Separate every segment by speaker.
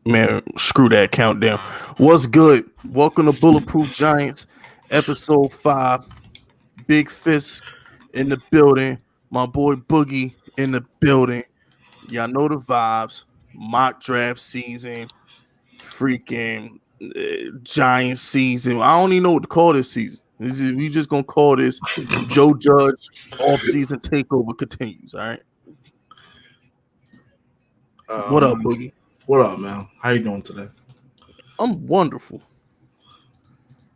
Speaker 1: Man, screw that countdown. What's good? Welcome to Bulletproof Giants, episode 5. Big FISK in the building. My boy Boogie in the building. Y'all know the vibes. Mock draft season. Freaking Giant season. I don't even know what to call this season. We just going to call this Joe Judge off-season takeover continues, all right? What up, Boogie?
Speaker 2: What up, man? How you doing today?
Speaker 1: I'm wonderful.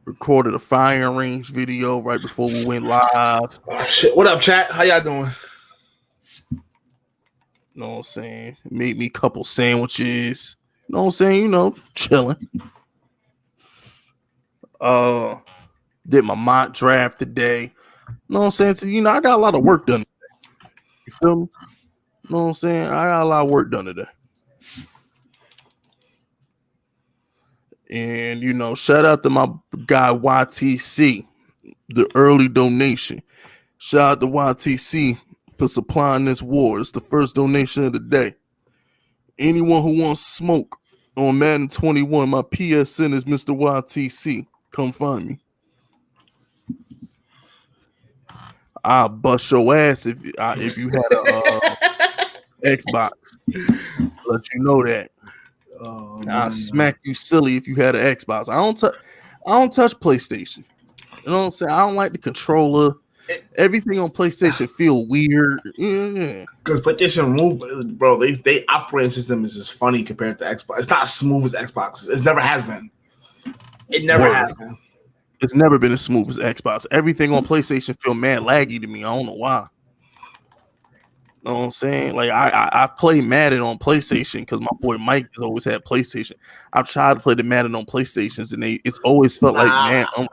Speaker 1: Recorded a firing range video right before we went live.
Speaker 2: Oh, shit. What up, chat? How y'all doing?
Speaker 1: You know what I'm saying? Made me a couple sandwiches. You know what I'm saying? You know, chilling. Did my mock draft today. You know what I'm saying? So, you know, I got a lot of work done today. You feel me? You know what I'm saying? I got a lot of work done today. And, you know, shout out to my guy YTC, the early donation. Shout out to YTC for supplying this war. It's the first donation of the day. Anyone who wants smoke on Madden 21, my PSN is Mr. YTC. Come find me. I'll bust your ass if you had a Xbox. Let you know that. I'll smack you silly if you had an Xbox. I don't touch PlayStation. You know what I'm saying? I don't like the controller. Everything on PlayStation feel weird. Yeah.
Speaker 2: Because PlayStation move, bro, they operating system is just funny compared to Xbox. It's not as smooth as Xbox. It never has been. It never has been.
Speaker 1: It's never been as smooth as Xbox. Everything on PlayStation feel mad laggy to me. I don't know why. You know what I'm saying? Like I play Madden on PlayStation because my boy Mike has always had PlayStation. I've tried to play the Madden on PlayStations and it's always felt like man.
Speaker 2: I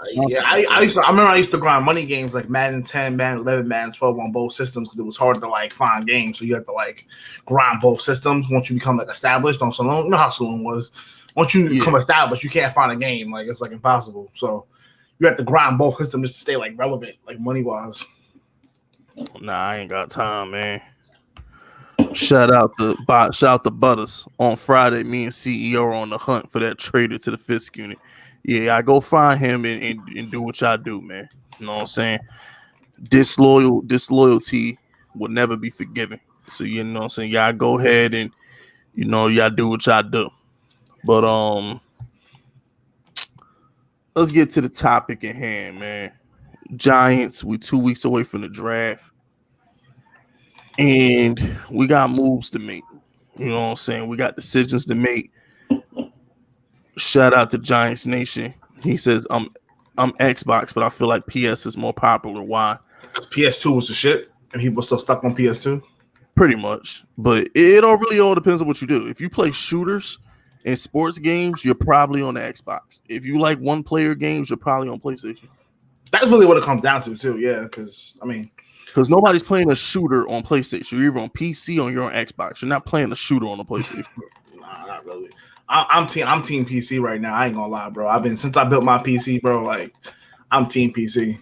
Speaker 2: remember I used to grind money games like Madden 10, Madden 11, Madden 12 on both systems because it was hard to like find games. So you have to like grind both systems once you become like established on Saloon. You know how Saloon was. Once you become established, you can't find a game. Like it's like impossible. So you have to grind both systems just to stay like relevant, like money wise.
Speaker 1: Nah, I ain't got time, man. Shout out to Butters. On Friday, me and CEO are on the hunt for that trader to the FISK unit. Yeah, I go find him and do what y'all do, man. You know what I'm saying? Disloyalty will never be forgiven. So you know what I'm saying? Y'all go ahead and you know y'all do what y'all do. But let's get to the topic at hand, man. Giants, we 2 weeks away from the draft. And we got moves to make. You know what I'm saying? We got decisions to make. Shout out to Giants Nation. He says, I'm Xbox, but I feel like PS is more popular. Why?
Speaker 2: Because PS2 was the shit, and people still stuck on PS2?
Speaker 1: Pretty much. But it all depends on what you do. If you play shooters and sports games, you're probably on the Xbox. If you like one-player games, you're probably on PlayStation.
Speaker 2: That's really what it comes down to, too. Yeah, because, I mean...
Speaker 1: Because nobody's playing a shooter on PlayStation. You're either on PC or you're on Xbox. You're not playing a shooter on the PlayStation.
Speaker 2: Nah, not really. I'm team PC right now. I ain't gonna lie, bro. Since I built my PC, bro. Like, I'm team PC.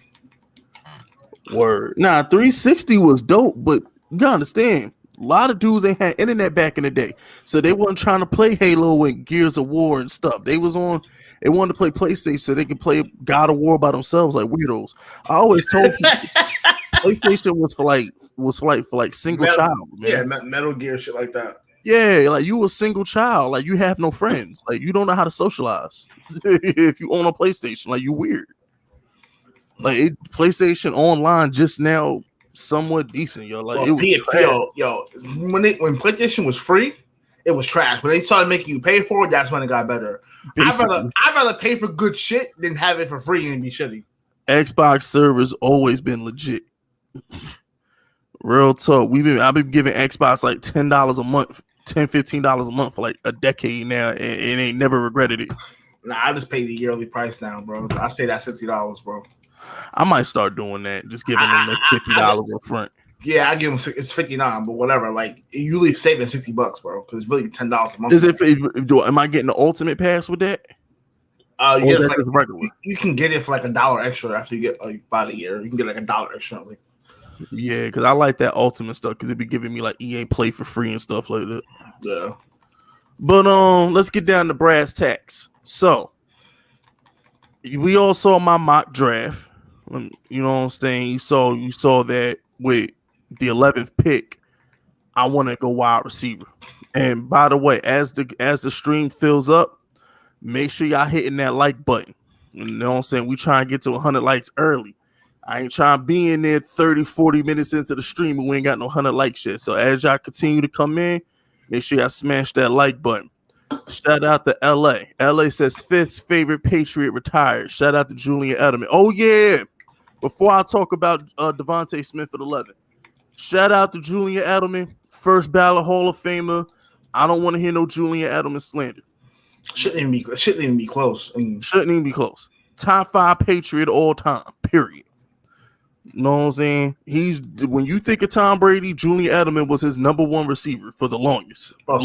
Speaker 1: Word. Nah, 360 was dope, but you gotta understand, a lot of dudes ain't had internet back in the day, so they wasn't trying to play Halo and Gears of War and stuff. They wanted to play PlayStation so they could play God of War by themselves like weirdos. I always told people. PlayStation was for single child, man.
Speaker 2: Yeah, Metal Gear shit like that.
Speaker 1: Yeah, like you a single child, like you have no friends, like you don't know how to socialize. If you own a PlayStation, like you weird. Like PlayStation Online just now somewhat decent, yo. Like
Speaker 2: when PlayStation was free, it was trash. When they started making you pay for it, that's when it got better. I'd rather pay for good shit than have it for free and be shitty.
Speaker 1: Xbox servers always been legit. Real talk. I've been giving Xbox like $10 a month, $15 a month for like a decade now, and ain't never regretted it.
Speaker 2: Nah, I just pay the yearly price now, bro. I say that $60, bro.
Speaker 1: I might start doing that. Just giving them like $50 up front.
Speaker 2: Yeah, I give them it's $59, but whatever. Like you really saving $60, bro, because it's really $10 a month.
Speaker 1: Am I getting the ultimate pass with that?
Speaker 2: You can get it for like $1 extra after you get about a year. You can get like $1 extra. Like.
Speaker 1: Yeah, because I like that ultimate stuff because it be giving me like EA Play for free and stuff like that.
Speaker 2: Yeah.
Speaker 1: But let's get down to brass tacks. So we all saw my mock draft. You know what I'm saying? You saw that with the 11th pick, I want to go wide receiver. And by the way, as the stream fills up, make sure y'all hitting that like button. You know what I'm saying? We try and get to 100 likes early. I ain't trying to be in there 30, 40 minutes into the stream and we ain't got no 100 likes yet. So as y'all continue to come in, make sure y'all smash that like button. Shout out to LA. LA says fifth favorite Patriot retired. Shout out to Julian Edelman. Oh, yeah. Before I talk about Devonta Smith at 11, shout out to Julian Edelman, first ballot Hall of Famer. I don't want to hear no Julian Edelman slander.
Speaker 2: Shouldn't even be close.
Speaker 1: Shouldn't even be close. Top 5 Patriot all time, period. You know what I'm saying? When you think of Tom Brady, Julian Edelman was his number 1 receiver for the longest.
Speaker 2: Bro,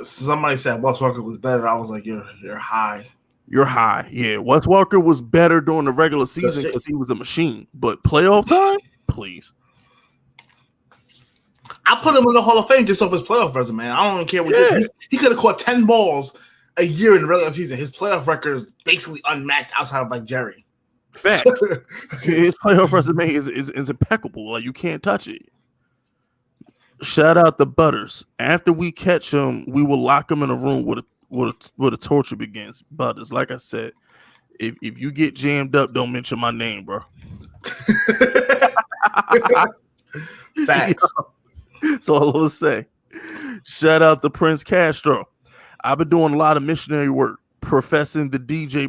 Speaker 2: somebody said Wes Walker was better. I was like, you're high.
Speaker 1: You're high. Yeah, Wes Walker was better during the regular season because he was a machine. But playoff time, please.
Speaker 2: I put him in the Hall of Fame just off his playoff resume. I don't even care what he could have caught 10 balls a year in the regular season. His playoff record is basically unmatched outside of like Jerry.
Speaker 1: Facts. His playoff resume is impeccable. Like you can't touch it. Shout out to Butters. After we catch him, we will lock him in a room where the torture begins. Butters, like I said, if you get jammed up, don't mention my name, bro.
Speaker 2: Facts.
Speaker 1: That's all I will say. Shout out to Prince Castro. I've been doing a lot of missionary work, professing the DJ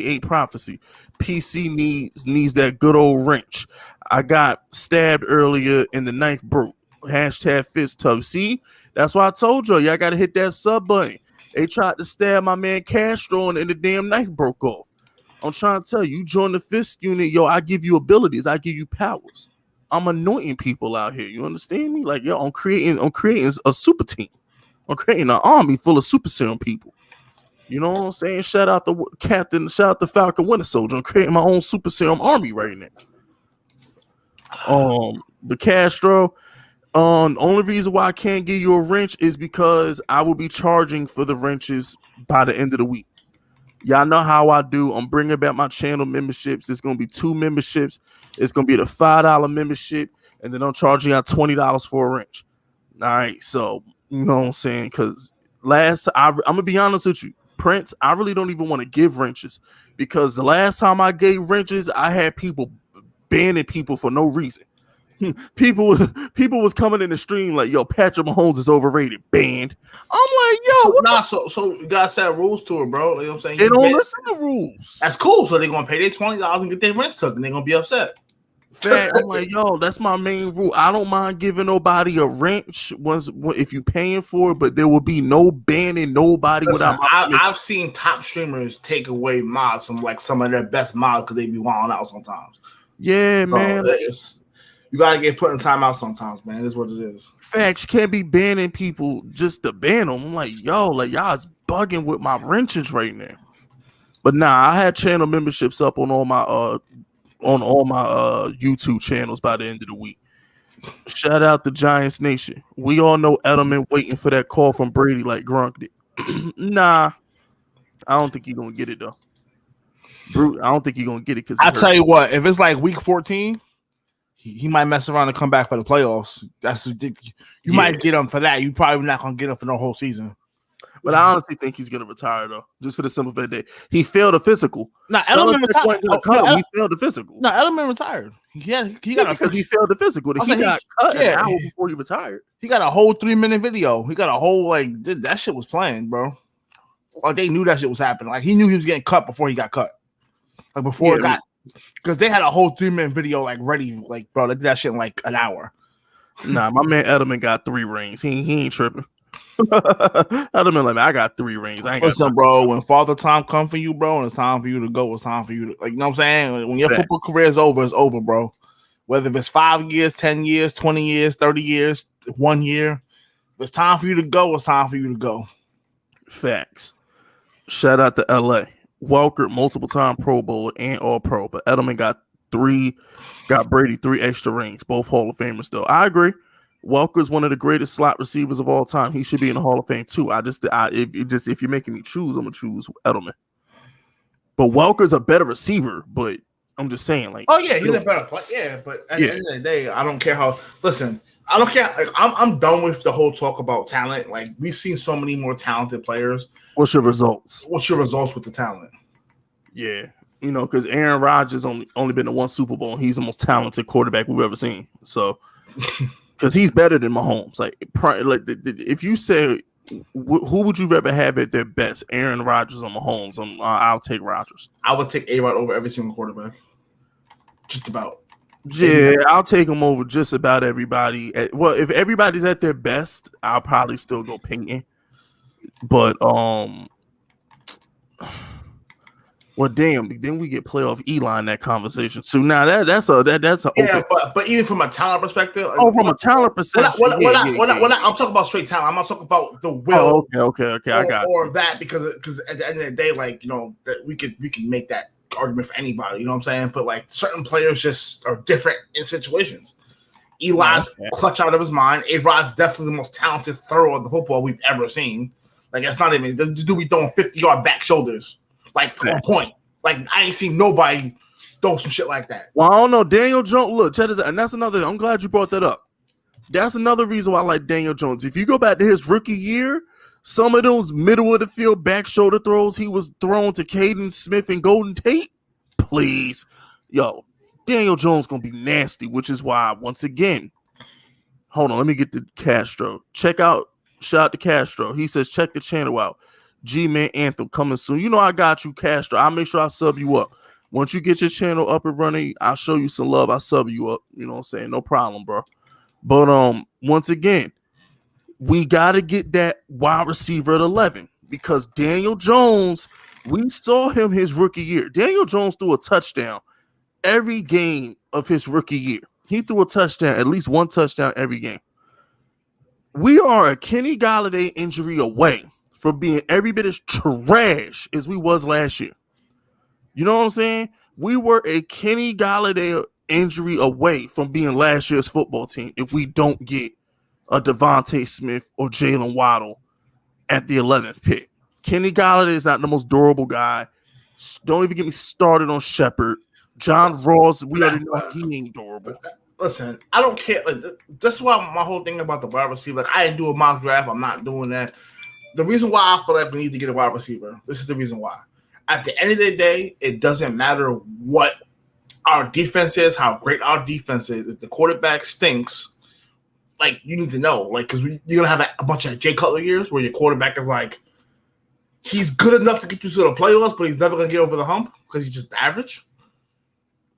Speaker 1: 8 prophecy. PC needs that good old wrench. I got stabbed earlier and the knife broke. Hashtag fist tough. See, that's why I told y'all got to hit that sub button. They tried to stab my man Castro and the damn knife broke off. I'm trying to tell you, join the FISK unit, yo. I give you abilities. I give you powers. I'm anointing people out here. You understand me? Like, yo, I'm creating a super team. I'm creating an army full of super serum people. You know what I'm saying? Shout out the captain. Shout out the Falcon Winter Soldier. I'm creating my own super serum army right now. The Castro. The only reason why I can't give you a wrench is because I will be charging for the wrenches by the end of the week. Y'all know how I do. I'm bringing back my channel memberships. It's going to be 2 memberships. It's going to be the $5 membership, and then I'm charging out $20 for a wrench. All right, so you know what I'm saying? Because I'm going to be honest with you, Prince, I really don't even want to give wrenches because the last time I gave wrenches, I had people banning people for no reason. People was coming in the stream like, yo, Patrick Mahomes is overrated. Banned. I'm like, yo.
Speaker 2: So you gotta set rules to it, bro. You know what I'm saying?
Speaker 1: They don't listen to rules.
Speaker 2: That's cool. So they're gonna pay their $20 and get their rent took, and they're gonna be upset.
Speaker 1: Fact, I'm like, yo, that's my main rule. I don't mind giving nobody a wrench if you paying for it, but there will be no banning nobody.
Speaker 2: Listen, I've seen top streamers take away mods from like some of their best mods because they be wilding out sometimes.
Speaker 1: Yeah, so, man.
Speaker 2: You gotta get put in timeout sometimes, man. That's what it is.
Speaker 1: Facts, you can't be banning people just to ban them. I'm like, yo, like y'all's bugging with my wrenches right now. But nah, I had channel memberships up on all my YouTube channels by the end of the week. Shout out to Giants Nation. We all know Edelman waiting for that call from Brady like Gronk did. Nah, I don't think he's gonna get it though. I don't think he's gonna get it because
Speaker 2: I tell you what, if it's like week 14. He might mess around and come back for the playoffs. That's ridiculous. You might get him for that. You probably not gonna get him for the whole season.
Speaker 1: But I honestly think he's gonna retire though, just for the simple fact that he failed a physical.
Speaker 2: No, Edelman retired.
Speaker 1: He failed the physical.
Speaker 2: No, Edelman retired. He failed
Speaker 1: the physical. He got cut an hour before he retired.
Speaker 2: He got a whole 3-minute video. He got a whole that shit was planned, bro. Like they knew that shit was happening. Like he knew he was getting cut before he got cut. Like before it got. Because they had a whole 3-minute video like ready, like bro, they did that shit in like an hour.
Speaker 1: Nah, my man Edelman got 3 rings. He ain't tripping. Edelman like, man, I got 3 rings. I ain't
Speaker 2: Listen, bro, when Father Time come for you, bro, and it's time for you to go, it's time for you to you know what I'm saying? When your football career is over, it's over, bro. Whether it's 5 years, 10 years, 20 years, 30 years, 1 year. If it's time for you to go, it's time for you to go.
Speaker 1: Facts. Shout out to LA. Welker, multiple time Pro Bowler and All Pro, but Edelman got Brady 3 extra rings, both Hall of Famers though. I agree. Welker's one of the greatest slot receivers of all time. He should be in the Hall of Fame too. If you're making me choose, I'm gonna choose Edelman. But Welker's a better receiver. But I'm just saying, like,
Speaker 2: oh yeah, he's a better player. Yeah, but at the end of the day, I don't care how. Listen, I don't care. Like, I'm done with the whole talk about talent. Like, we've seen so many more talented players.
Speaker 1: What's your results?
Speaker 2: What's your results with the talent?
Speaker 1: Yeah, because Aaron Rodgers only been to one Super Bowl, and he's the most talented quarterback we've ever seen. So, because he's better than Mahomes. Like if you say who would you rather have at their best, Aaron Rodgers or Mahomes? I'll take Rodgers.
Speaker 2: I would take A-Rod over every single quarterback. Just about.
Speaker 1: Yeah, I'll take him over just about everybody. Well, if everybody's at their best, I'll probably still go Peyton. But well, damn. Then we get playoff Eli in that conversation. So now that's a
Speaker 2: yeah. But even from a talent perspective,
Speaker 1: from a talent perspective,
Speaker 2: I'm talking about straight talent. I'm not talking about the will.
Speaker 1: Okay. I got
Speaker 2: or that because at the end of the day, like that we can make that argument for anybody. You know what I'm saying? But like certain players just are different in situations. Eli's clutch out of his mind. A-Rod's definitely the most talented thrower of the football we've ever seen. Like it's not even this dude be throwing 50-yard back shoulders. Like on point. Like I ain't seen nobody throw some shit like that.
Speaker 1: Well, I don't know. Daniel Jones, look, and that's another. I'm glad you brought that up. That's another reason why I like Daniel Jones. If you go back to his rookie year, some of those middle of the field back shoulder throws he was throwing to Caden Smith and Golden Tate, please, Daniel Jones gonna be nasty. Which is why, once again, hold on, let me get to Castro. Shout out to Castro. He says check the channel out. G-Man Anthem coming soon. I got you, Castro. I'll make sure I sub you up. Once you get your channel up and running, I'll show you some love. I'll sub you up. You know what I'm saying? No problem, bro. But once again, we got to get that wide receiver at 11 because Daniel Jones, we saw him his rookie year. Daniel Jones threw a touchdown every game of his rookie year. He threw a touchdown, at least one touchdown every game. We are a Kenny Golladay injury away from being every bit as trash as we was last year. You know what I'm saying? We were a Kenny Golladay injury away from being last year's football team if we don't get a Devonta Smith or Jalen Waddle at the 11th pick. Kenny Golladay is not the most durable guy. Don't even get me started on Shepard. John Ross, we already know he ain't durable.
Speaker 2: Listen, I don't care. Like, this is why my whole thing about the wide receiver. Like, I didn't do a mock draft. I'm not doing that. The reason why I feel like we need to get a wide receiver, this is the reason why. At the end of the day, it doesn't matter what our defense is, how great our defense is. If the quarterback stinks, like, you need to know. Like, because you're going to have a bunch of Jay Cutler years where your quarterback is like, he's good enough to get you to the playoffs, but he's never going to get over the hump because he's just average.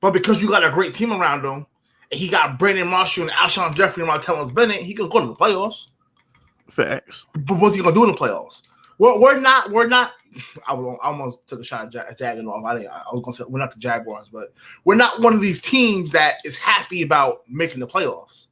Speaker 2: But because you got a great team around him, and he got Brandon Marshall and Alshon Jeffrey and Martellus Bennett, he can go to the playoffs.
Speaker 1: Facts.
Speaker 2: But what's he gonna do in the playoffs? We're not. I almost took a shot at Jagging off. I was gonna say we're not the Jaguars, but we're not one of these teams that is happy about making the playoffs.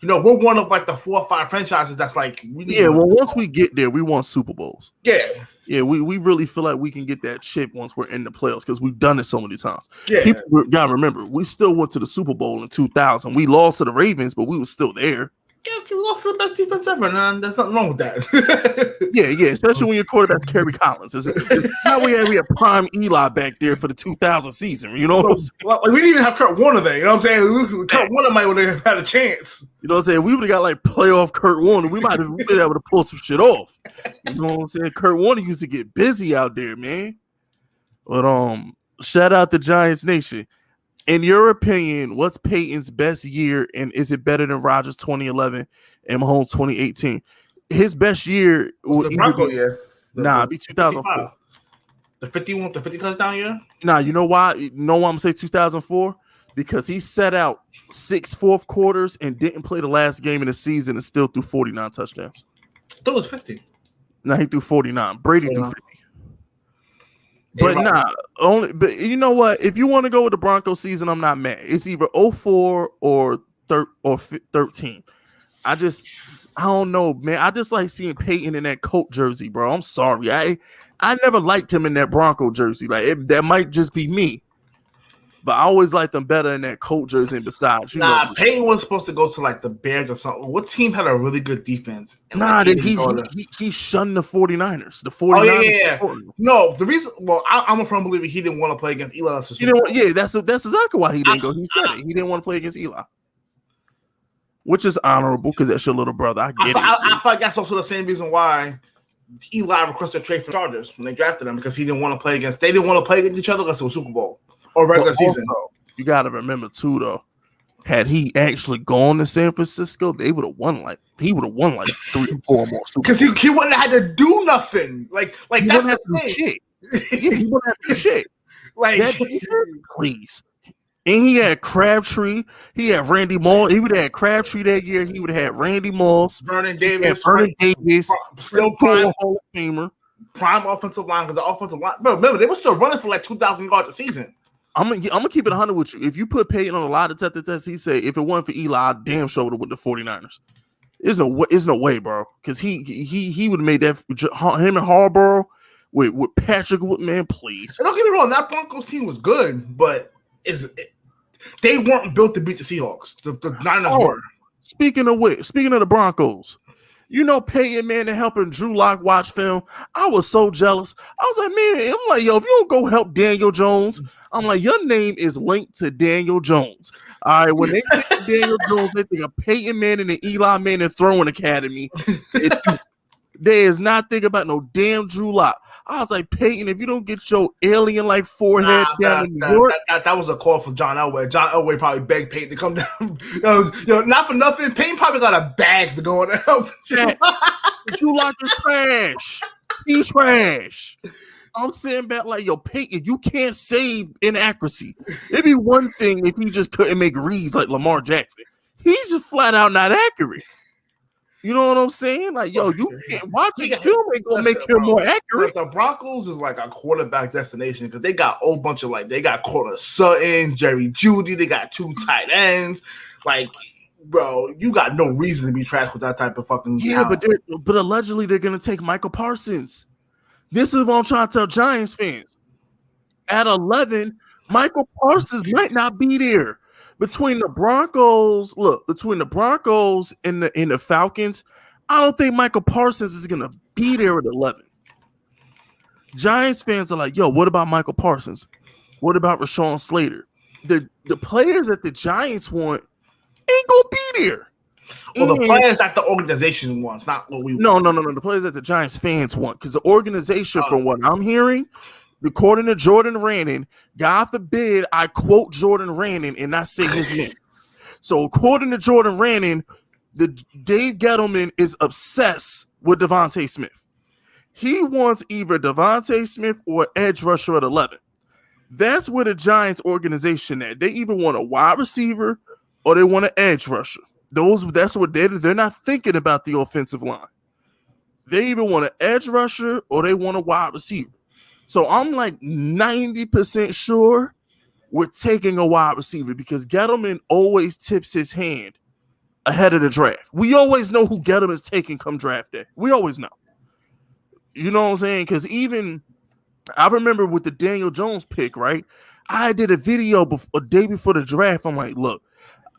Speaker 2: We're one of like the 4 or 5 franchises that's like
Speaker 1: once we get there, we want Super Bowls.
Speaker 2: Yeah,
Speaker 1: we really feel like we can get that chip once we're in the playoffs because we've done it so many times.
Speaker 2: Yeah,
Speaker 1: people gotta remember we still went to the Super Bowl in 2000. We lost to the Ravens, but we were still there.
Speaker 2: Yeah, we lost to the best defense ever, and there's nothing wrong with that.
Speaker 1: yeah, especially when your quarterback's Kerry Collins. Now we had prime Eli back there for the 2000 season. You know what I'm saying?
Speaker 2: Like, we didn't even have Kurt Warner there. You know what I'm saying? Kurt Warner might have had a chance.
Speaker 1: You know what I'm saying? We would have got like playoff Kurt Warner. We might have been able to pull some shit off. You know what I'm saying? Kurt Warner used to get busy out there, man. But shout out to Giants Nation. In your opinion, what's Peyton's best year, and is it better than Rodgers 2011 and Mahomes 2018? His best year
Speaker 2: was the Bronco year.
Speaker 1: Be 2004.
Speaker 2: The 50 touchdown year?
Speaker 1: Nah, you know why? You know why I'm saying 2004? Because he set out 6 fourth quarters and didn't play the last game of the season and still threw 49 touchdowns.
Speaker 2: I thought it was 50.
Speaker 1: No, he threw 49. Brady threw 50. But you know what? If you want to go with the Broncos season, I'm not mad. It's either 04 or 13. I don't know, man. I just like seeing Peyton in that Colt jersey, bro. I'm sorry. I never liked him in that Bronco jersey. Like that might just be me. But I always liked them better in that Colt jersey. And besides,
Speaker 2: Peyton was supposed to go to like the Bears or something. What team had a really good defense?
Speaker 1: He shunned the 49ers. The 49ers.
Speaker 2: Oh yeah. No, the reason. Well, I'm a firm believer he didn't want to play against Eli.
Speaker 1: That's exactly why he didn't go. He said it. He didn't want to play against Eli, which is honorable because that's your little brother. I get it.
Speaker 2: I feel like that's also the same reason why Eli requested a trade for Chargers when they drafted him, because he didn't want to play against. They didn't want to play against each other unless it was Super Bowl or regular season.
Speaker 1: You got to remember too, though. Had he actually gone to San Francisco, he would have won like 3 or 4 more Super Bowls.
Speaker 2: Because he wouldn't have had to do nothing. Like that's the thing.
Speaker 1: Shit. Yeah, he wouldn't have to do shit. Please. And he had Crabtree. He had Randy Moss. He would have had Crabtree that year. He would have had Randy Moss.
Speaker 2: Vernon Davis.
Speaker 1: Still prime Hall of Famer.
Speaker 2: Prime offensive line, because the offensive line. But remember, they were still running for like 2,000 yards a season.
Speaker 1: I'm gonna keep it 100 with you. If you put Peyton on a lot of tests, he said if it wasn't for Eli, I damn sure would have with the 49ers. There's no way, bro. Because he would have made that him and Harbaugh with Patrick. Man, please.
Speaker 2: And don't get me wrong, that Broncos team was good, but they weren't built to beat the Seahawks. The Niners were.
Speaker 1: Speaking of the Broncos, Peyton Manning helping Drew Lock watch film. I was so jealous. I was like, man, I'm like, yo, if you don't go help Daniel Jones, I'm like, your name is linked to Daniel Jones. All right, when they think of Daniel Jones, they think of Peyton Manning and Eli Manning Throwing Academy. They is not thinking about no damn Drew Lock. I was like, Peyton, if you don't get your alien-like forehead down in New York.
Speaker 2: That was a call from John Elway. John Elway probably begged Peyton to come down. Not for nothing. Peyton probably got a bag for going to help.
Speaker 1: Drew Lock is trash. He's trash. I'm sitting back like, yo, Peyton, you can't save inaccuracy. It'd be one thing if he just couldn't make reads like Lamar Jackson. He's just flat out not accurate. You know what I'm saying? Like, yo, you can't watch it. Film ain't gonna make him more accurate.
Speaker 2: The Broncos is like a quarterback destination because they got a whole bunch of they got Cortland Sutton, Jerry Jeudy, they got 2 tight ends. Like, bro, you got no reason to be trash with that type of fucking talent.
Speaker 1: But allegedly they're gonna take Michael Parsons. This is what I'm trying to tell Giants fans. At 11, Michael Parsons might not be there. Between the Broncos and the Falcons, I don't think Michael Parsons is gonna be there at 11. Giants fans are like, yo, what about Michael Parsons? What about Rashawn Slater? The players that the Giants want ain't gonna be there.
Speaker 2: Well, the players that the organization wants, not what we want.
Speaker 1: No. The players that the Giants fans want, because the organization, from what I'm hearing, according to Jordan Rannon, God forbid I quote Jordan Rannon and not say his name. So according to Jordan Rannon, Dave Gettleman is obsessed with Devonta Smith. He wants either Devonta Smith or edge rusher at 11. That's where the Giants organization at. They either want a wide receiver or they want an edge rusher. That's what they're not thinking about the offensive line. They either want an edge rusher or they want a wide receiver. So I'm like 90% sure we're taking a wide receiver because Gettleman always tips his hand ahead of the draft. We always know who Gettleman's taking come draft day. We always know. You know what I'm saying? Because even I remember with the Daniel Jones pick, right? I did a video a day before the draft. I'm like, look,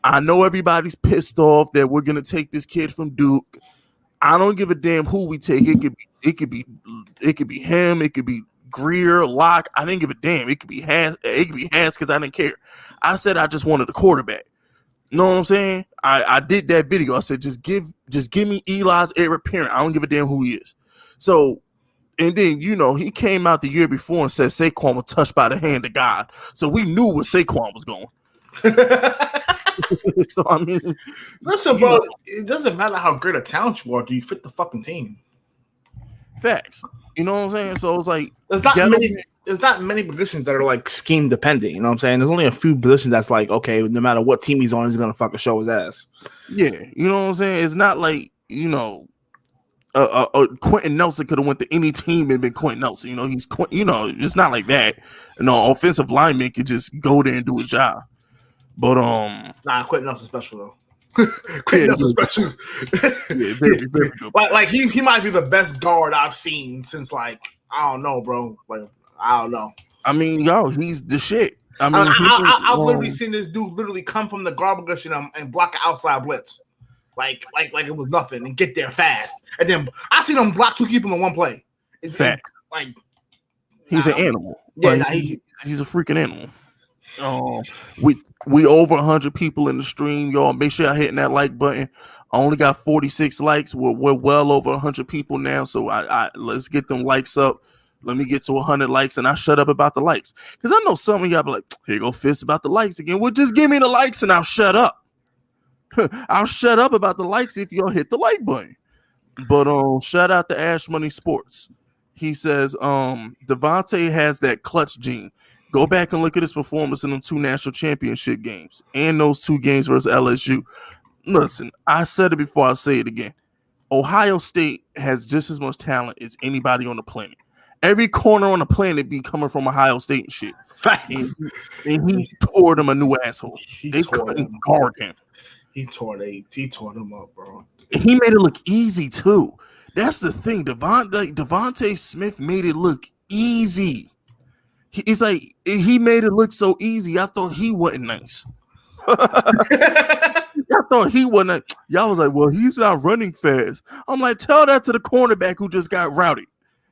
Speaker 1: I know everybody's pissed off that we're gonna take this kid from Duke. I don't give a damn who we take. It could be him. It could be Greer, Locke. I didn't give a damn. It could be Haas because I didn't care. I said I just wanted a quarterback. You know what I'm saying? I did that video. I said just give me Eli's heir apparent. I don't give a damn who he is. So, and then he came out the year before and said Saquon was touched by the hand of God. So we knew where Saquon was going. So I mean,
Speaker 2: listen, bro. It doesn't matter how great a talent you are. Do you fit the fucking team?
Speaker 1: Facts. You know what I'm saying? So it's like
Speaker 2: there's not many positions that are like scheme dependent. You know what I'm saying? There's only a few positions that's like, okay, no matter what team he's on, he's gonna fucking show his ass.
Speaker 1: Yeah, you know what I'm saying? It's not like Quentin Nelson could have went to any team and been Quentin Nelson. He's it's not like that. Offensive lineman could just go there and do his job. But
Speaker 2: Quentin Nelson special though. Quentin Nelson special.
Speaker 1: Yeah, very, very good.
Speaker 2: Like he might be the best guard I've seen since I don't know, bro. Like I don't know.
Speaker 1: I mean, he's the shit. I mean,
Speaker 2: I've literally seen this dude literally come from the garbage and block an outside blitz, like it was nothing, and get there fast. And then I seen him block 2 people in one play.
Speaker 1: Fact.
Speaker 2: Like
Speaker 1: he's an animal.
Speaker 2: Yeah,
Speaker 1: like, he's a freaking animal. We over 100 people in the stream, y'all. Make sure y'all hitting that like button. I only got 46 likes. We're well over 100 people now, so I let's get them likes up. Let me get to 100 likes, and I shut up about the likes, because I know some of y'all be like, "Here go Fist about the likes again." Well, just give me the likes, and I'll shut up. I'll shut up about the likes if y'all hit the like button. But shout out to Ash Money Sports. He says, Devonta has that clutch gene. Go back and look at his performance in the 2 national championship games and those 2 games versus LSU. Listen, I said it before, I'll say it again. Ohio State has just as much talent as anybody on the planet. Every corner on the planet be coming from Ohio State and shit. And he tore them a new asshole. They couldn't guard him.
Speaker 2: He tore them up, bro.
Speaker 1: He made it look easy too. That's the thing. Devonta Smith made it look easy. He's like, he made it look so easy. I thought he wasn't nice. I thought he wasn't. Y'all was like, well, he's not running fast. I'm like, tell that to the cornerback who just got routed.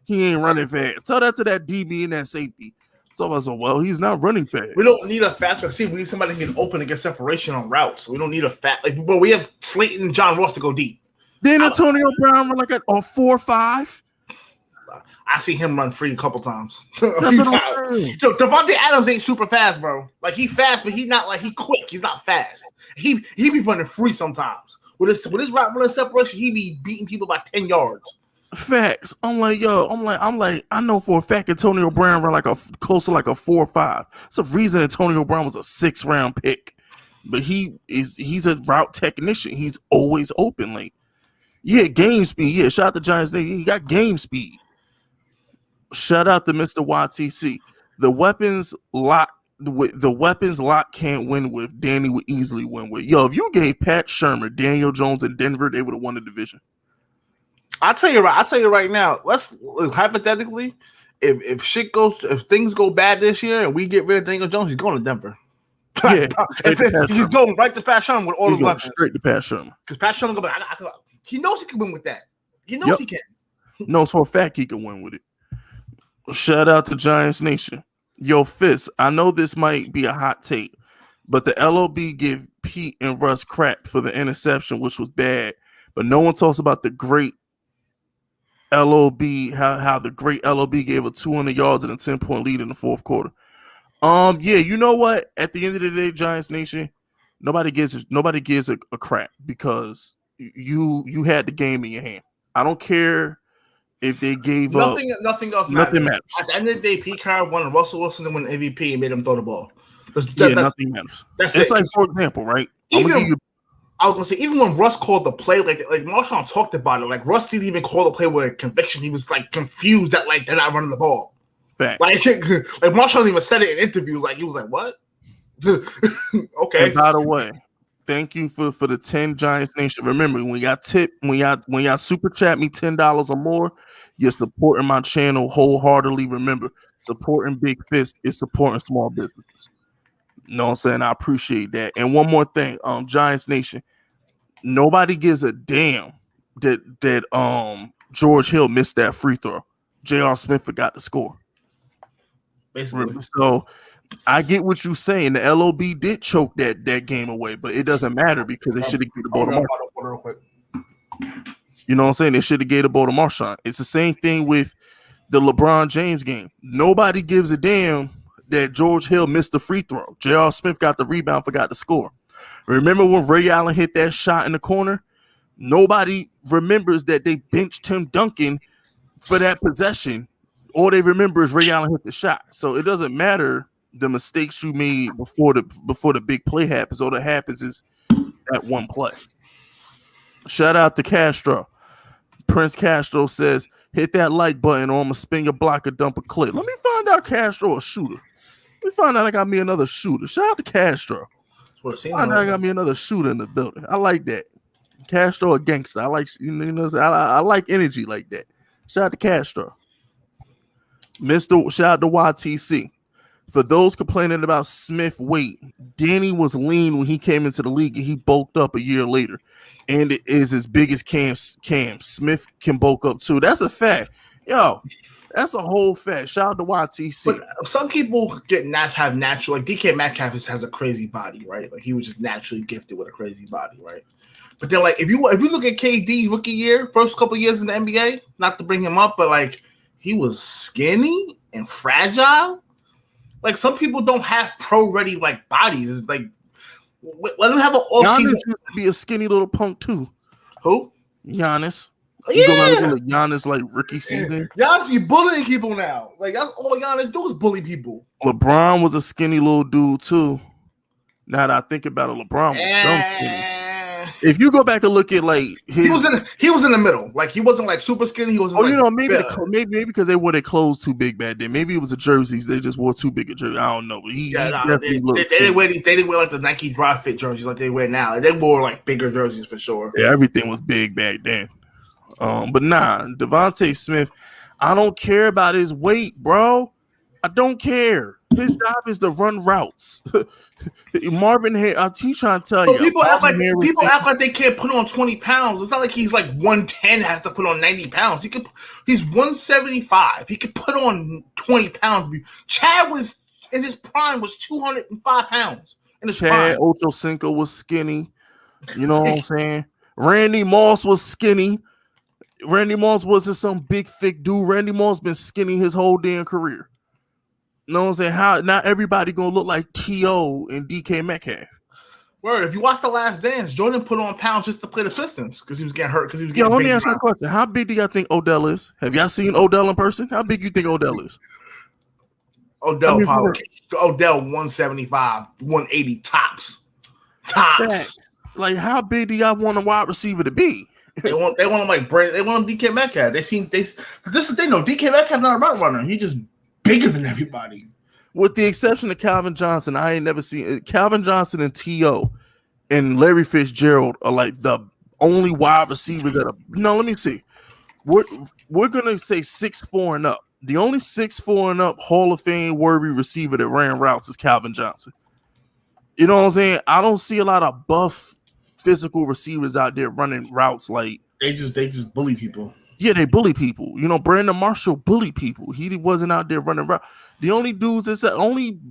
Speaker 1: He ain't running fast. Tell that to that DB and that safety. So I was like, well, he's not running fast.
Speaker 2: We don't need a fast receiver. We need somebody who can open and get separation on routes. We don't need a fast. But we have Slayton and John Ross to go deep.
Speaker 1: Then Antonio Brown run like a 4.5.
Speaker 2: I see him run free a couple times. Devontae Adams ain't super fast, bro. Like, he fast, but he's not like he quick. He's not fast. He be running free sometimes. With his route running separation, he be beating people by 10 yards.
Speaker 1: Facts. I'm like, I know for a fact Antonio Brown ran like close to like a 4.5. It's a reason Antonio Brown was a 6th round pick. But he's a route technician. He's always open. Like, yeah, game speed. Yeah, shout out to Giants. He got game speed. Shout out to Mr. YTC. The weapons lock can't win with. Danny would easily win with. Yo, if you gave Pat Shermer, Daniel Jones, and Denver, they would have won the division.
Speaker 2: I'll tell you right now. Let's hypothetically, if things go bad this year and we get rid of Daniel Jones, he's going to Denver. Yeah, he's going right to Pat Shermer with all the weapons.
Speaker 1: Straight to Pat Shermer.
Speaker 2: Because Pat Shermer go back. He knows he can win with that. He knows he can.
Speaker 1: Knows for a fact he can win with it. Shout out to Giants Nation. Yo, Fist, I know this might be a hot take, but the LOB give Pete and Russ crap for the interception, which was bad. But no one talks about the great LOB, how the great LOB gave a 200 yards and a 10-point lead in the 4th quarter. Yeah, you know what? At the end of the day, Giants Nation, nobody gives a crap, because you had the game in your hand. I don't care if they gave
Speaker 2: nothing else
Speaker 1: nothing matters.
Speaker 2: At the end of the day, Pete Carroll won Russell Wilson to win MVP and made him throw the ball.
Speaker 1: Nothing matters. It's it. Like, for example, right?
Speaker 2: I was gonna say, even when Russ called the play, like Marshawn talked about it, like Russ didn't even call the play with conviction. He was like confused that like they're not running the ball.
Speaker 1: Fact.
Speaker 2: Like Marshawn even said it in interviews. Like, he was like, "What?" Okay.
Speaker 1: And by the way, thank you for the 10 Giants Nation. Remember, when y'all super chat me $10 or more, you're supporting my channel wholeheartedly. Remember, supporting Big Fist is supporting small businesses. You know what I'm saying? I appreciate that. And one more thing, Giants Nation, nobody gives a damn that George Hill missed that free throw. J.R. Smith forgot to score.
Speaker 2: Basically.
Speaker 1: So I get what you're saying. The LOB did choke that game away, but it doesn't matter, because they should have gave the ball to Marshawn. You know what I'm saying? They should have gave the ball to Marshawn. It's the same thing with the LeBron James game. Nobody gives a damn that George Hill missed the free throw. J.R. Smith got the rebound, forgot to score. Remember when Ray Allen hit that shot in the corner? Nobody remembers that they benched Tim Duncan for that possession. All they remember is Ray Allen hit the shot. So it doesn't matter the mistakes you made before the big play happens. All that happens is that one play. Shout out to Castro. Prince Castro says, hit that like button or I'm going to spin your block or dump a clip. Let me find out Castro a shooter. Let me find out I got me another shooter. Shout out to Castro. Find out I got me another shooter in the building. I like that. Castro a gangster. I like, I like energy like that. Shout out to Castro. Shout out to YTC. For those complaining about Smith weight, Danny was lean when he came into the league and he bulked up a year later. And it is as big as Cam. Smith can bulk up too. That's a fact. Yo, that's a whole fact. Shout out to YTC.
Speaker 2: But some people have natural, like DK Metcalf has a crazy body, right? Like he was just naturally gifted with a crazy body, right? But then, like, if you look at KD rookie year, first couple of years in the NBA, not to bring him up, but like he was skinny and fragile. Like some people don't have pro-ready like bodies. It's like let them have an off-season.
Speaker 1: Giannis used to be a skinny little punk too.
Speaker 2: Who?
Speaker 1: Giannis.
Speaker 2: Yeah.
Speaker 1: You go back and look at Giannis like rookie season.
Speaker 2: Giannis be bullying people now. Like that's all Giannis do is bully people.
Speaker 1: LeBron was a skinny little dude too. Now that I think about it, LeBron was dumb skinny. If you go back and look at like
Speaker 2: he was in the middle, like he wasn't like super skinny. He wasn't.
Speaker 1: Maybe because they wore their clothes too big back then. Maybe it was the jerseys. They just wore too big a jersey. I don't know. They didn't
Speaker 2: wear like the Nike dry fit jerseys like they wear now. Like, they wore like bigger jerseys for sure.
Speaker 1: Yeah, everything was big back then. But nah, Devonta Smith. I don't care about his weight, bro. I don't care. His job is to run routes. Marvin Harris, he's trying to tell you.
Speaker 2: People act like they can't put on 20 pounds. It's not like he's like 110 has to put on 90 pounds. He's 175. He could put on 20 pounds. Chad was in his prime was 205 pounds.
Speaker 1: Chad Ochocinco was skinny. You know what I'm saying? Randy Moss was skinny. Randy Moss wasn't some big thick dude. Randy Moss been skinny his whole damn career. You know what I'm saying? How not everybody gonna look like T.O. and DK Metcalf.
Speaker 2: Word, if you watch The Last Dance, Jordan put on pounds just to play the Pistons because he was getting hurt. Because he was getting.
Speaker 1: Let me ask you a question. How big do y'all think Odell is? Have y'all seen Odell in person? How big you think Odell is?
Speaker 2: Odell 175, 180 tops. Like
Speaker 1: how big do y'all want a wide receiver to be?
Speaker 2: They want him like Brandon. They want him DK Metcalf. This is the thing though. DK Metcalf not a route runner. He just bigger than everybody.
Speaker 1: With the exception of Calvin Johnson, I ain't never seen it. Calvin Johnson and T.O. and Larry Fitzgerald are like the only wide receivers that are. No, let me see. We're gonna say 6'4" and up. The only 6'4" and up Hall of Fame worthy receiver that ran routes is Calvin Johnson. You know what I'm saying? I don't see a lot of buff physical receivers out there running routes like
Speaker 2: they just bully people.
Speaker 1: Yeah, they bully people. You know, Brandon Marshall bullied people. He wasn't out there running routes. The only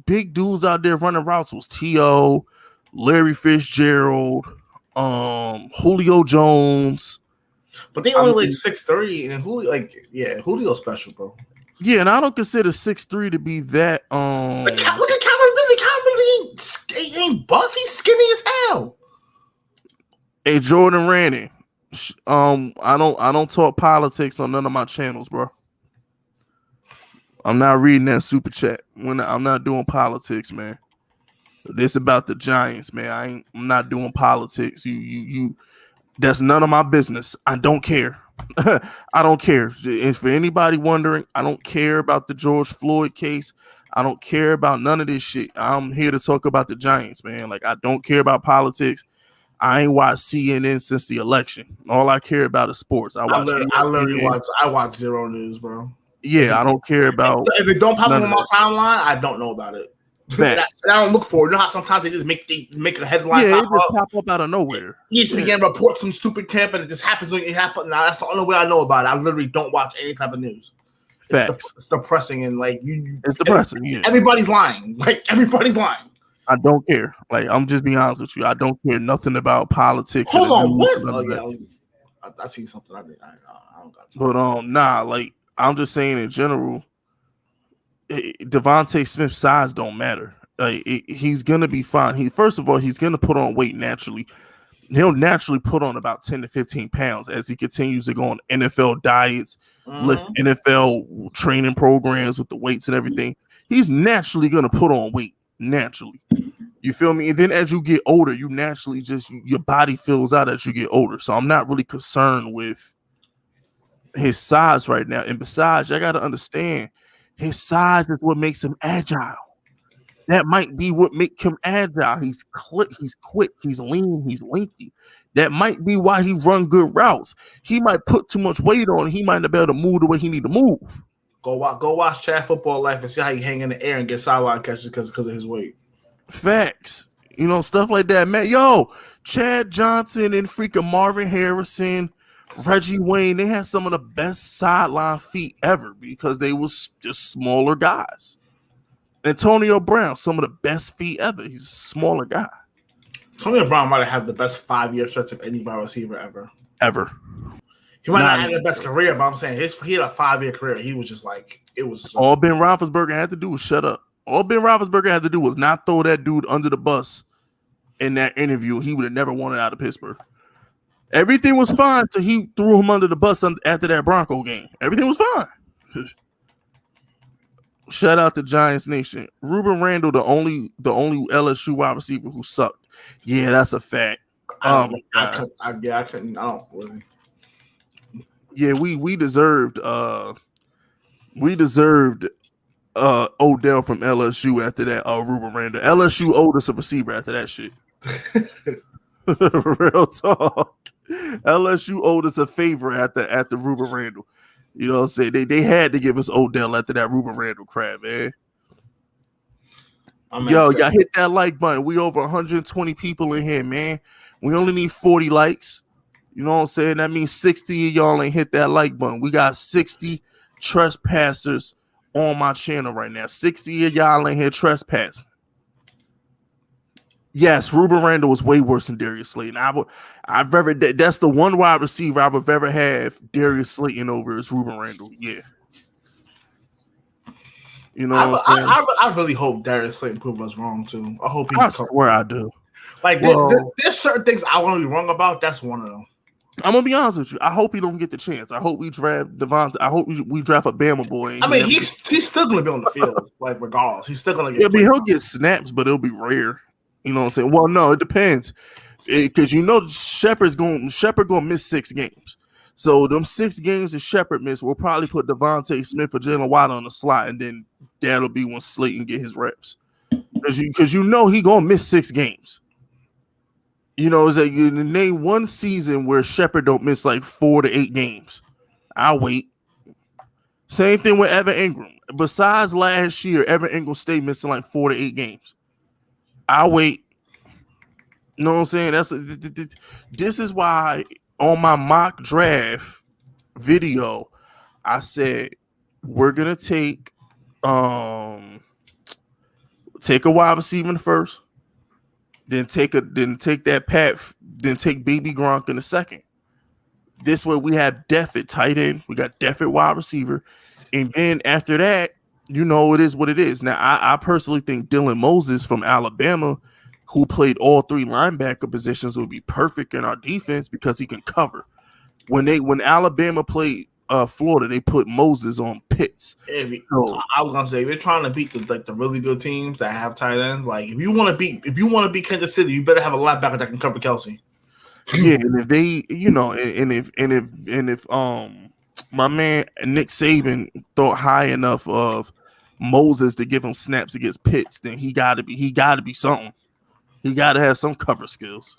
Speaker 1: big dudes out there running routes was T.O., Larry Fitzgerald, Julio Jones.
Speaker 2: But they only like 6'3", and Julio's special, bro.
Speaker 1: Yeah, and I don't consider 6'3" to be that.
Speaker 2: Look at Calvin Ridley. Calvin Ridley ain't buff. He's skinny as hell.
Speaker 1: Hey, Jordan Randy. I don't talk politics on none of my channels, bro. I'm not reading that super chat. I'm not doing politics, man. This about the Giants, man. I'm not doing politics. You that's none of my business. I don't care. I don't care. And for anybody wondering, I don't care about the George Floyd case. I don't care about none of this shit. I'm here to talk about the Giants, man. Like I don't care about politics. I ain't watched CNN since the election. All I care about is sports. I
Speaker 2: watch zero news, bro.
Speaker 1: Yeah, I don't care about.
Speaker 2: If it don't pop up on my timeline, I don't know about it. I don't look for it. You know how sometimes they just make a headline
Speaker 1: pop up out of nowhere.
Speaker 2: You just begin to report some stupid camp and it just happens when it happens. Now that's the only way I know about it. I literally don't watch any type of news. It's depressing and like
Speaker 1: it's depressing. Yeah,
Speaker 2: everybody's lying. Like everybody's lying.
Speaker 1: I don't care. Like I'm just being honest with you. I don't care nothing about politics.
Speaker 2: Hold on, what? I see something. I don't got time.
Speaker 1: But like I'm just saying in general, Devonta Smith's size don't matter. Like he's gonna be fine. He's gonna put on weight naturally. He'll naturally put on about 10 to 15 pounds as he continues to go on NFL diets, lift NFL training programs with the weights and everything. He's naturally gonna put on weight. Naturally, you feel me? And then as you get older, you naturally your body fills out as you get older. So I'm not really concerned with his size right now. And besides, I got to understand his size is what makes him agile. That might be what makes him agile. He's quick, he's lean, he's lengthy. That might be why he run good routes. He might put too much weight on. He might not be able to move the way he need to move.
Speaker 2: Go watch Chad Football Life and see how he hang in the air and get sideline catches because of his weight.
Speaker 1: Facts. You know, stuff like that, man. Yo, Chad Johnson and freaking Marvin Harrison, Reggie Wayne, they had some of the best sideline feet ever because they was just smaller guys. Antonio Brown, some of the best feet ever. He's a smaller guy.
Speaker 2: Antonio Brown might have had the best 5-year stretch of any wide receiver ever.
Speaker 1: Ever.
Speaker 2: He might not have the best career, but I'm saying he had a 5-year career. He was just like, it was.
Speaker 1: All Ben Roethlisberger had to do was shut up. All Ben Roethlisberger had to do was not throw that dude under the bus in that interview. He would have never wanted out of Pittsburgh. Everything was fine until he threw him under the bus after that Bronco game. Everything was fine. Shout out to Giants Nation. Ruben Randall, the only LSU wide receiver who sucked. Yeah, that's a fact.
Speaker 2: I couldn't. I don't really.
Speaker 1: Yeah, we deserved Odell from LSU after that. Ruben Randall. LSU owed us a receiver after that shit. Real talk. LSU owed us a favor after Ruben Randall. You know what I'm saying? They had to give us Odell after that Ruben Randall crap, man. Y'all hit that like button. We over 120 people in here, man. We only need 40 likes. You know what I'm saying? That means 60 of y'all ain't hit that like button. We got 60 trespassers on my channel right now. 60 of y'all ain't here trespassing. Yes, Ruben Randall was way worse than Darius Slayton. That's the one wide receiver I've ever had Darius Slayton over is Ruben Randall. Yeah. You know what I'm saying?
Speaker 2: I really hope Darius Slayton proved us wrong too.
Speaker 1: I swear I do.
Speaker 2: Like there's certain things I want to be wrong about. That's one of them.
Speaker 1: I'm gonna be honest with you. I hope he don't get the chance. I hope we draft Devonta. I hope we draft a Bama boy.
Speaker 2: I mean, he's still gonna be on the field, like regardless. He's still gonna get.
Speaker 1: Yeah, I mean, he'll get snaps, but it'll be rare. You know what I'm saying? Well, no, it depends, because you know Shepard gonna miss 6 games. So them 6 games that Shepard missed, we'll probably put Devonta Smith or Jalen Waddle on the slot, and then that'll be when Slayton get his reps. Because you know he gonna miss 6 games. You know, it's like you name one season where Shepard don't miss like 4 to 8 games. I'll wait. Same thing with Evan Ingram. Besides last year, Evan Ingram stayed missing like 4 to 8 games. I'll wait. You know what I'm saying? This is why on my mock draft video, I said we're gonna take a wide receiver in the first. Then take that Pat, then take Baby Gronk in the second. This way we have depth at tight end, we got depth at wide receiver, and then after that, you know it is what it is. Now I personally think Dylan Moses from Alabama, who played all 3 linebacker positions, would be perfect in our defense because he can cover. When Alabama played Florida, they put Moses on Pitts.
Speaker 2: I was gonna say, if you're trying to beat the really good teams that have tight ends, like if you want to beat Kansas City, you better have a linebacker that can cover Kelsey.
Speaker 1: Yeah, and if they, you know, and if my man Nick Saban thought high enough of Moses to give him snaps against Pitts, then he gotta be something. He gotta have some cover skills.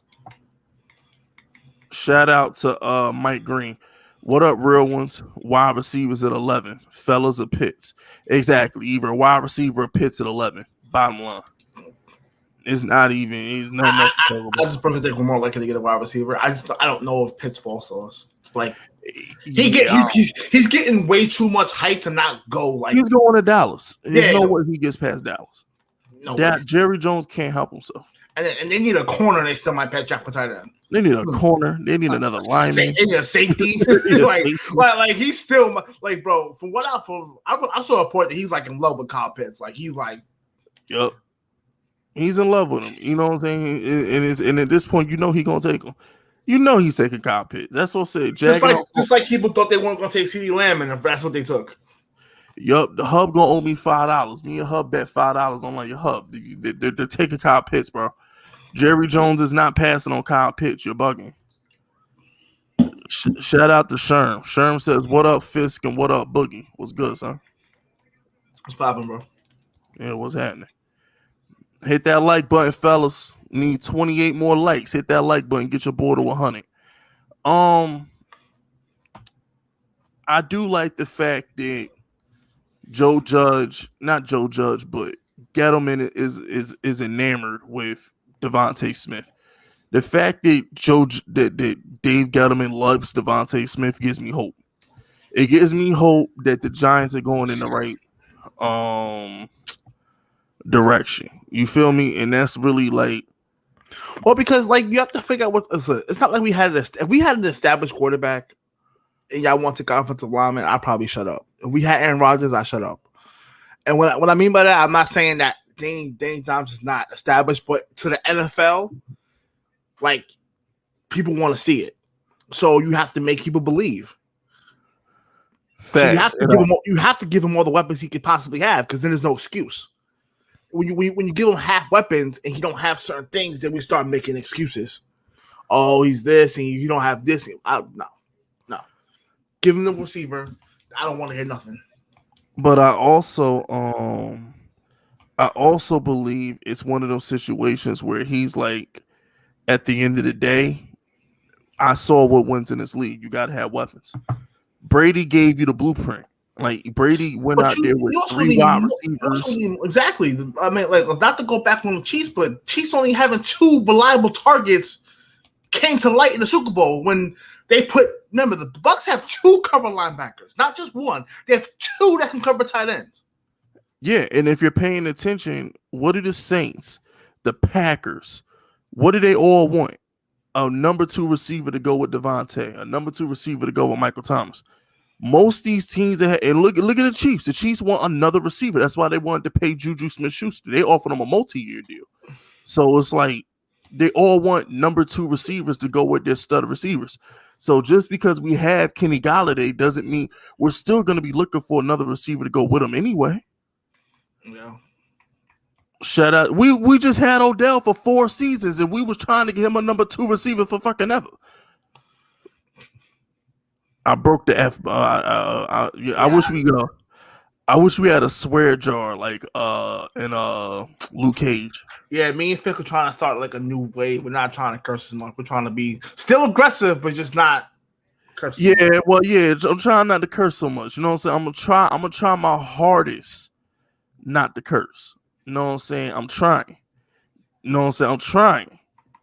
Speaker 1: Shout out to Mike Green. What up, real ones? Wide receivers at 11. Fellas at Pitts. Exactly. Either wide receiver or Pitts at 11. Bottom line. It's not even. It's nothing else to talk about.
Speaker 2: I just personally think we're more likely to get a wide receiver. I don't know if Pitts falls to us. Like he's getting way too much hype to not go. Like
Speaker 1: he's going to Dallas. There's no way he gets past Dallas.
Speaker 2: No,
Speaker 1: Jerry Jones can't help himself.
Speaker 2: And they need a corner. And they still might patch Jack for tight end.
Speaker 1: They need a corner. They need another lineman.
Speaker 2: They need a safety. like he's still like, bro. From what I saw a report that he's like in love with Kyle Pitts. Like he's like,
Speaker 1: yup, he's in love with him. You know what I'm saying? And at this point, you know he's gonna take him. You know he's taking Kyle Pitts. That's what I said.
Speaker 2: Just like people thought they weren't gonna take CeeDee Lamb, and that's what they took.
Speaker 1: Yup, the Hub gonna owe me $5. Me and Hub bet $5 on like your Hub. They're taking Kyle Pitts, bro. Jerry Jones is not passing on Kyle Pitts. You're bugging. Shout out to Sherm. Sherm says, "What up, Fisk, and what up, Boogie? What's good, son?
Speaker 2: What's popping, bro?
Speaker 1: Yeah, what's happening? Hit that like button, fellas. Need 28 more likes. Hit that like button. Get your boy to 100. I do like the fact that not Joe Judge, but Gettleman is enamored with Devonta Smith. The fact that that Dave Gettleman loves Devonta Smith gives me hope. It gives me hope that the Giants are going in the right direction. You feel me? And that's really like,
Speaker 2: well, because like you have to figure out it's not like we had this. If we had an established quarterback and y'all want to take offensive lineman, I'd probably shut up. If we had Aaron Rodgers, I shut up. And what I mean by that, I'm not saying that Danny Dimes is not established, but to the NFL, like people want to see it, so you have to make people believe. So you have to give him all the weapons he could possibly have, because then there's no excuse. When you give him half weapons and he don't have certain things, then we start making excuses. Oh, he's this and you don't have this. No. Give him the receiver. I don't want to hear nothing.
Speaker 1: But I also believe it's one of those situations where he's like, at the end of the day, I saw what wins in this league. You got to have weapons. Brady gave you the blueprint. Like Brady went out there with 3 wide receivers.
Speaker 2: Exactly. I mean, like, not to go back on the Chiefs, but Chiefs only having 2 reliable targets came to light in the Super Bowl when they remember the Bucs have 2 cover linebackers, not just 1. They have 2 that can cover tight ends.
Speaker 1: Yeah, and if you're paying attention, what do the Saints, the Packers, what do they all want? A number 2 receiver to go with Devontae, a number 2 receiver to go with Michael Thomas. Most of these teams, and look at the Chiefs. The Chiefs want another receiver. That's why they wanted to pay Juju Smith-Schuster. They offered him a multi-year deal. So it's like they all want number 2 receivers to go with their stud receivers. So just because we have Kenny Golladay doesn't mean we're still going to be looking for another receiver to go with him anyway.
Speaker 2: Yeah.
Speaker 1: Shut up. We just had Odell for 4 seasons, and we was trying to get him a number 2 receiver for fucking ever. I broke the F. I wish we had a swear jar like in Luke Cage.
Speaker 2: Yeah, me and Fick are trying to start like a new wave. We're not trying to curse as much. We're trying to be still aggressive, but just not cursing.
Speaker 1: Yeah, well, yeah. I'm trying not to curse so much. You know what I'm saying? I'm gonna try my hardest not to curse. You know what I'm saying? I'm trying. You know what I'm saying? I'm trying.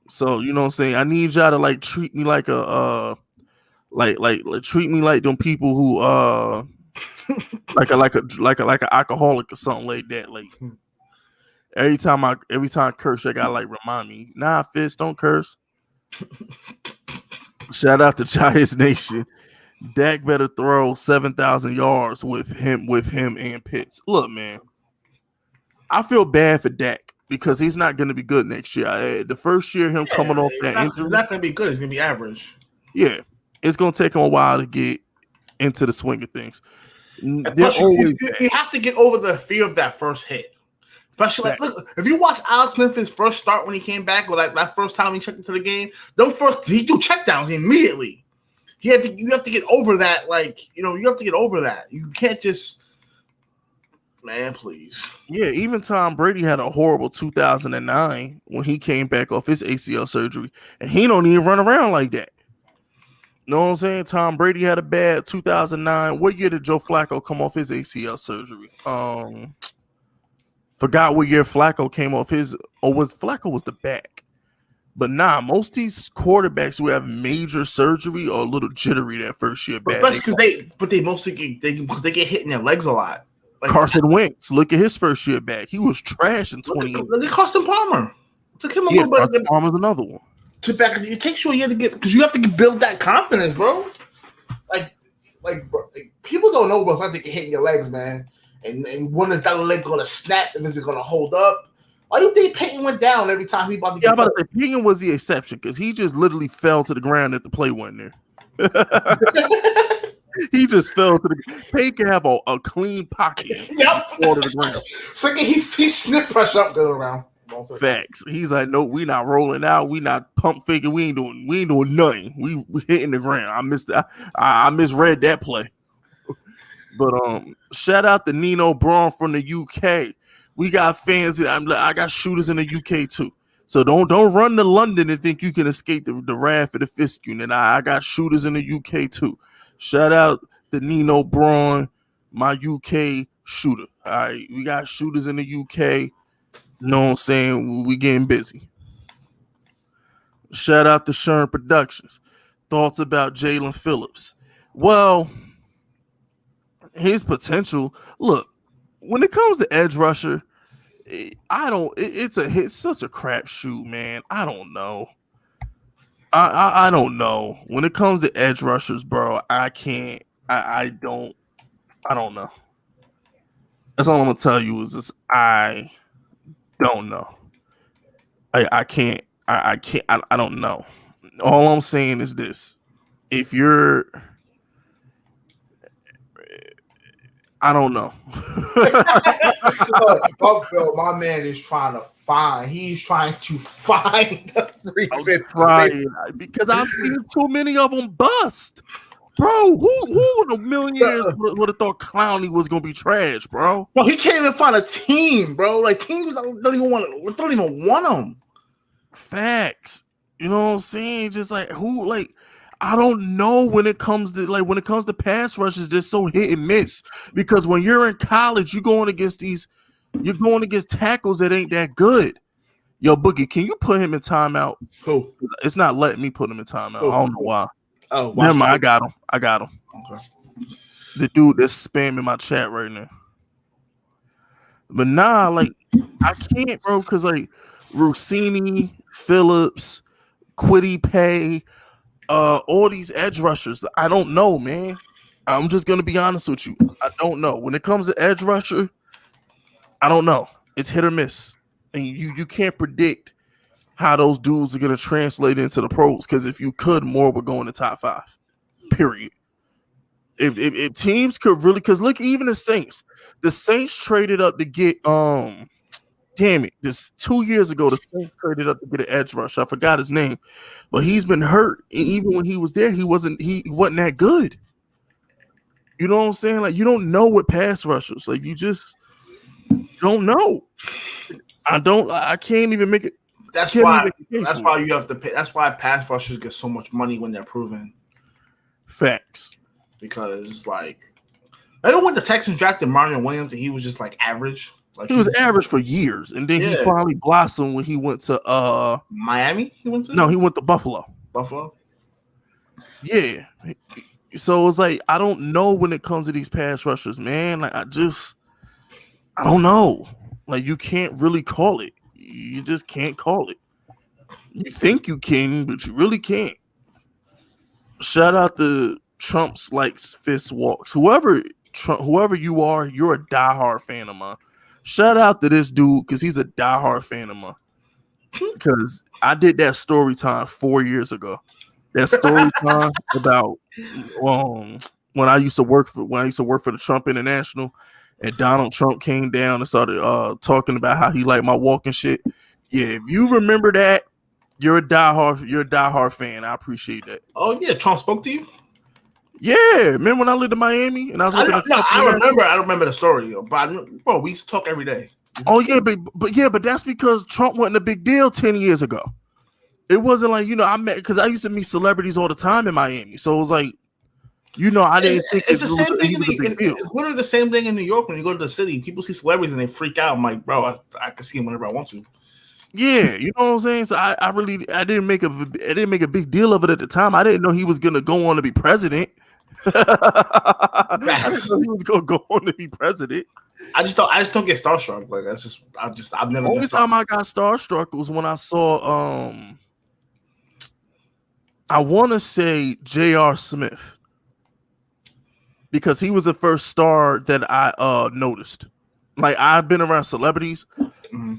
Speaker 1: So you know what I'm saying? I need y'all to like treat me like a like treat me like them people who like a alcoholic or something like that. Like every time I curse, I gotta like remind me, nah, Fist, don't curse. Shout out to Giants Nation. Dak better throw 7,000 yards with him and Pitts. Look, man, I feel bad for Dak because he's not going to be good next year. The first year, him coming off that injury,
Speaker 2: he's not going to be good. He's going to be average.
Speaker 1: Yeah, it's going to take him a while to get into the swing of things.
Speaker 2: You have to get over the fear of that first hit. Especially, like, look, if you watch Alex Smith's first start when he came back, or like that first time he checked into the game, he do checkdowns immediately. You have to get over that. Like, you have to get over that. You can't just, man, please.
Speaker 1: Yeah, even Tom Brady had a horrible 2009 when he came back off his ACL surgery, and he don't even run around like that. You know what I'm saying? Tom Brady had a bad 2009. What year did Joe Flacco come off his ACL surgery? Forgot what year Flacco came off his. Or Flacco was the back? But nah, most of these quarterbacks who have major surgery are a little jittery that first year.
Speaker 2: Especially because they mostly get hit in their legs a lot.
Speaker 1: Like, Carson Wentz, look at his first year back. He was trash in 20 years.
Speaker 2: Look at Carson Palmer. It took him a little
Speaker 1: bit. Palmer's another one.
Speaker 2: It takes you a year to get, because you have to build that confidence, bro. Like people don't know what's like to get hit in your legs, man. And wonder if that leg going to snap, if it's going to hold up. Why do you think Peyton went down every time he about to get?
Speaker 1: Yeah, I'm about to say Peyton was the exception because he just literally fell to the ground at the play wasn't there. He just fell to the. Peyton can have a clean pocket.
Speaker 2: Yep.
Speaker 1: Fall to the ground.
Speaker 2: So he sniff pressure up going around.
Speaker 1: Facts. He's like, no, we not rolling out. We not pump faking. We ain't doing nothing. We hitting the ground. I missed that. I misread that play. But shout out to Nino Braun from the UK. We got fans. I got shooters in the UK too. So don't run to London and think you can escape the wrath of the FISK unit. I got shooters in the UK too. Shout out to Nino Braun, my UK shooter. All right, we got shooters in the UK. You know what I'm saying? We getting busy. Shout out to Sherm Productions. Thoughts about Jalen Phillips? Well, his potential. Look, when it comes to edge rusher, it's such a crapshoot, man. I don't know. I don't know. When it comes to edge rushers, bro, I can't. I don't know. That's all I'm gonna tell you is this. I don't know. I can't. I can't. I don't know. All I'm saying is this: if you're, I don't know.
Speaker 2: My man is trying to find. He's trying to find the reason.
Speaker 1: Because I've seen too many of them bust. Bro, who in a million years would have thought Clowney was gonna be trash, bro?
Speaker 2: No, he can't even find a team, bro. Like teams don't even want him.
Speaker 1: Facts. You know what I'm saying? Just like who, like I don't know when it comes to pass rushes, they're so hit and miss. Because when you're in college, you're going against tackles that ain't that good. Yo, Boogie, can you put him in timeout?
Speaker 2: Who?
Speaker 1: It's not letting me put him in timeout.
Speaker 2: Who?
Speaker 1: I don't know why.
Speaker 2: Oh,
Speaker 1: never mind. I got him.
Speaker 2: Okay.
Speaker 1: The dude that's spamming my chat right now. But nah, like I can't, bro, because like Rossini, Phillips, Quiddy Pay, all these edge rushers, I don't know, man. I'm just gonna be honest with you. I don't know. When it comes to edge rusher, I don't know. It's hit or miss, and you can't predict how those dudes are gonna translate into the pros. Because if you could, more would go in the top 5. Period. If teams could really, because look, even the Saints traded up to get this 2 years ago, the Saints traded up to get an edge rush. I forgot his name, but he's been hurt. And even when he was there, he wasn't that good. You know what I'm saying? Like you don't know what pass rushers. Like you don't know. I can't even make it.
Speaker 2: That's why you have to pay. That's why pass rushers get so much money when they're proven.
Speaker 1: Facts.
Speaker 2: Because like I don't when the Texans drafted Marion Williams and he was just like average. Like
Speaker 1: he was average for years, and then he finally blossomed when he went to
Speaker 2: Miami. He went
Speaker 1: to Buffalo. Yeah. So it's like I don't know when it comes to these pass rushers, man. Like I don't know. Like you can't really call it. You just can't call it. You think you can, but you really can't. Shout out to Trump's likes fist walks. Whoever you are, you're a diehard fan of mine. Shout out to this dude because he's a diehard fan of mine. Because I did that story time 4 years ago. That story time about when I used to work for the Trump International, and Donald Trump came down and started talking about how he liked my walk and shit. Yeah, if you remember that, you're a diehard fan. I appreciate that.
Speaker 2: Oh yeah, Trump spoke to you.
Speaker 1: Yeah, remember when I lived in Miami and I was looking at
Speaker 2: I remember the story, but we used to talk every day.
Speaker 1: Oh yeah, but that's because Trump wasn't a big deal 10 years ago. It wasn't like, because I used to meet celebrities all the time in Miami. So it was like, I didn't think
Speaker 2: it's the same thing. It's literally the same thing in New York. When you go to the city, people see celebrities and they freak out. I'm like, bro, I can see them whenever I want to.
Speaker 1: Yeah, you know what I'm saying. So I didn't make a big deal of it at the time. I didn't know he was gonna go on to be president. I didn't know he was gonna go on to be president.
Speaker 2: I just don't get starstruck. Like I've never.
Speaker 1: The only time I got starstruck was when I saw I want to say J.R. Smith, because he was the first star that I noticed. Like I've been around celebrities.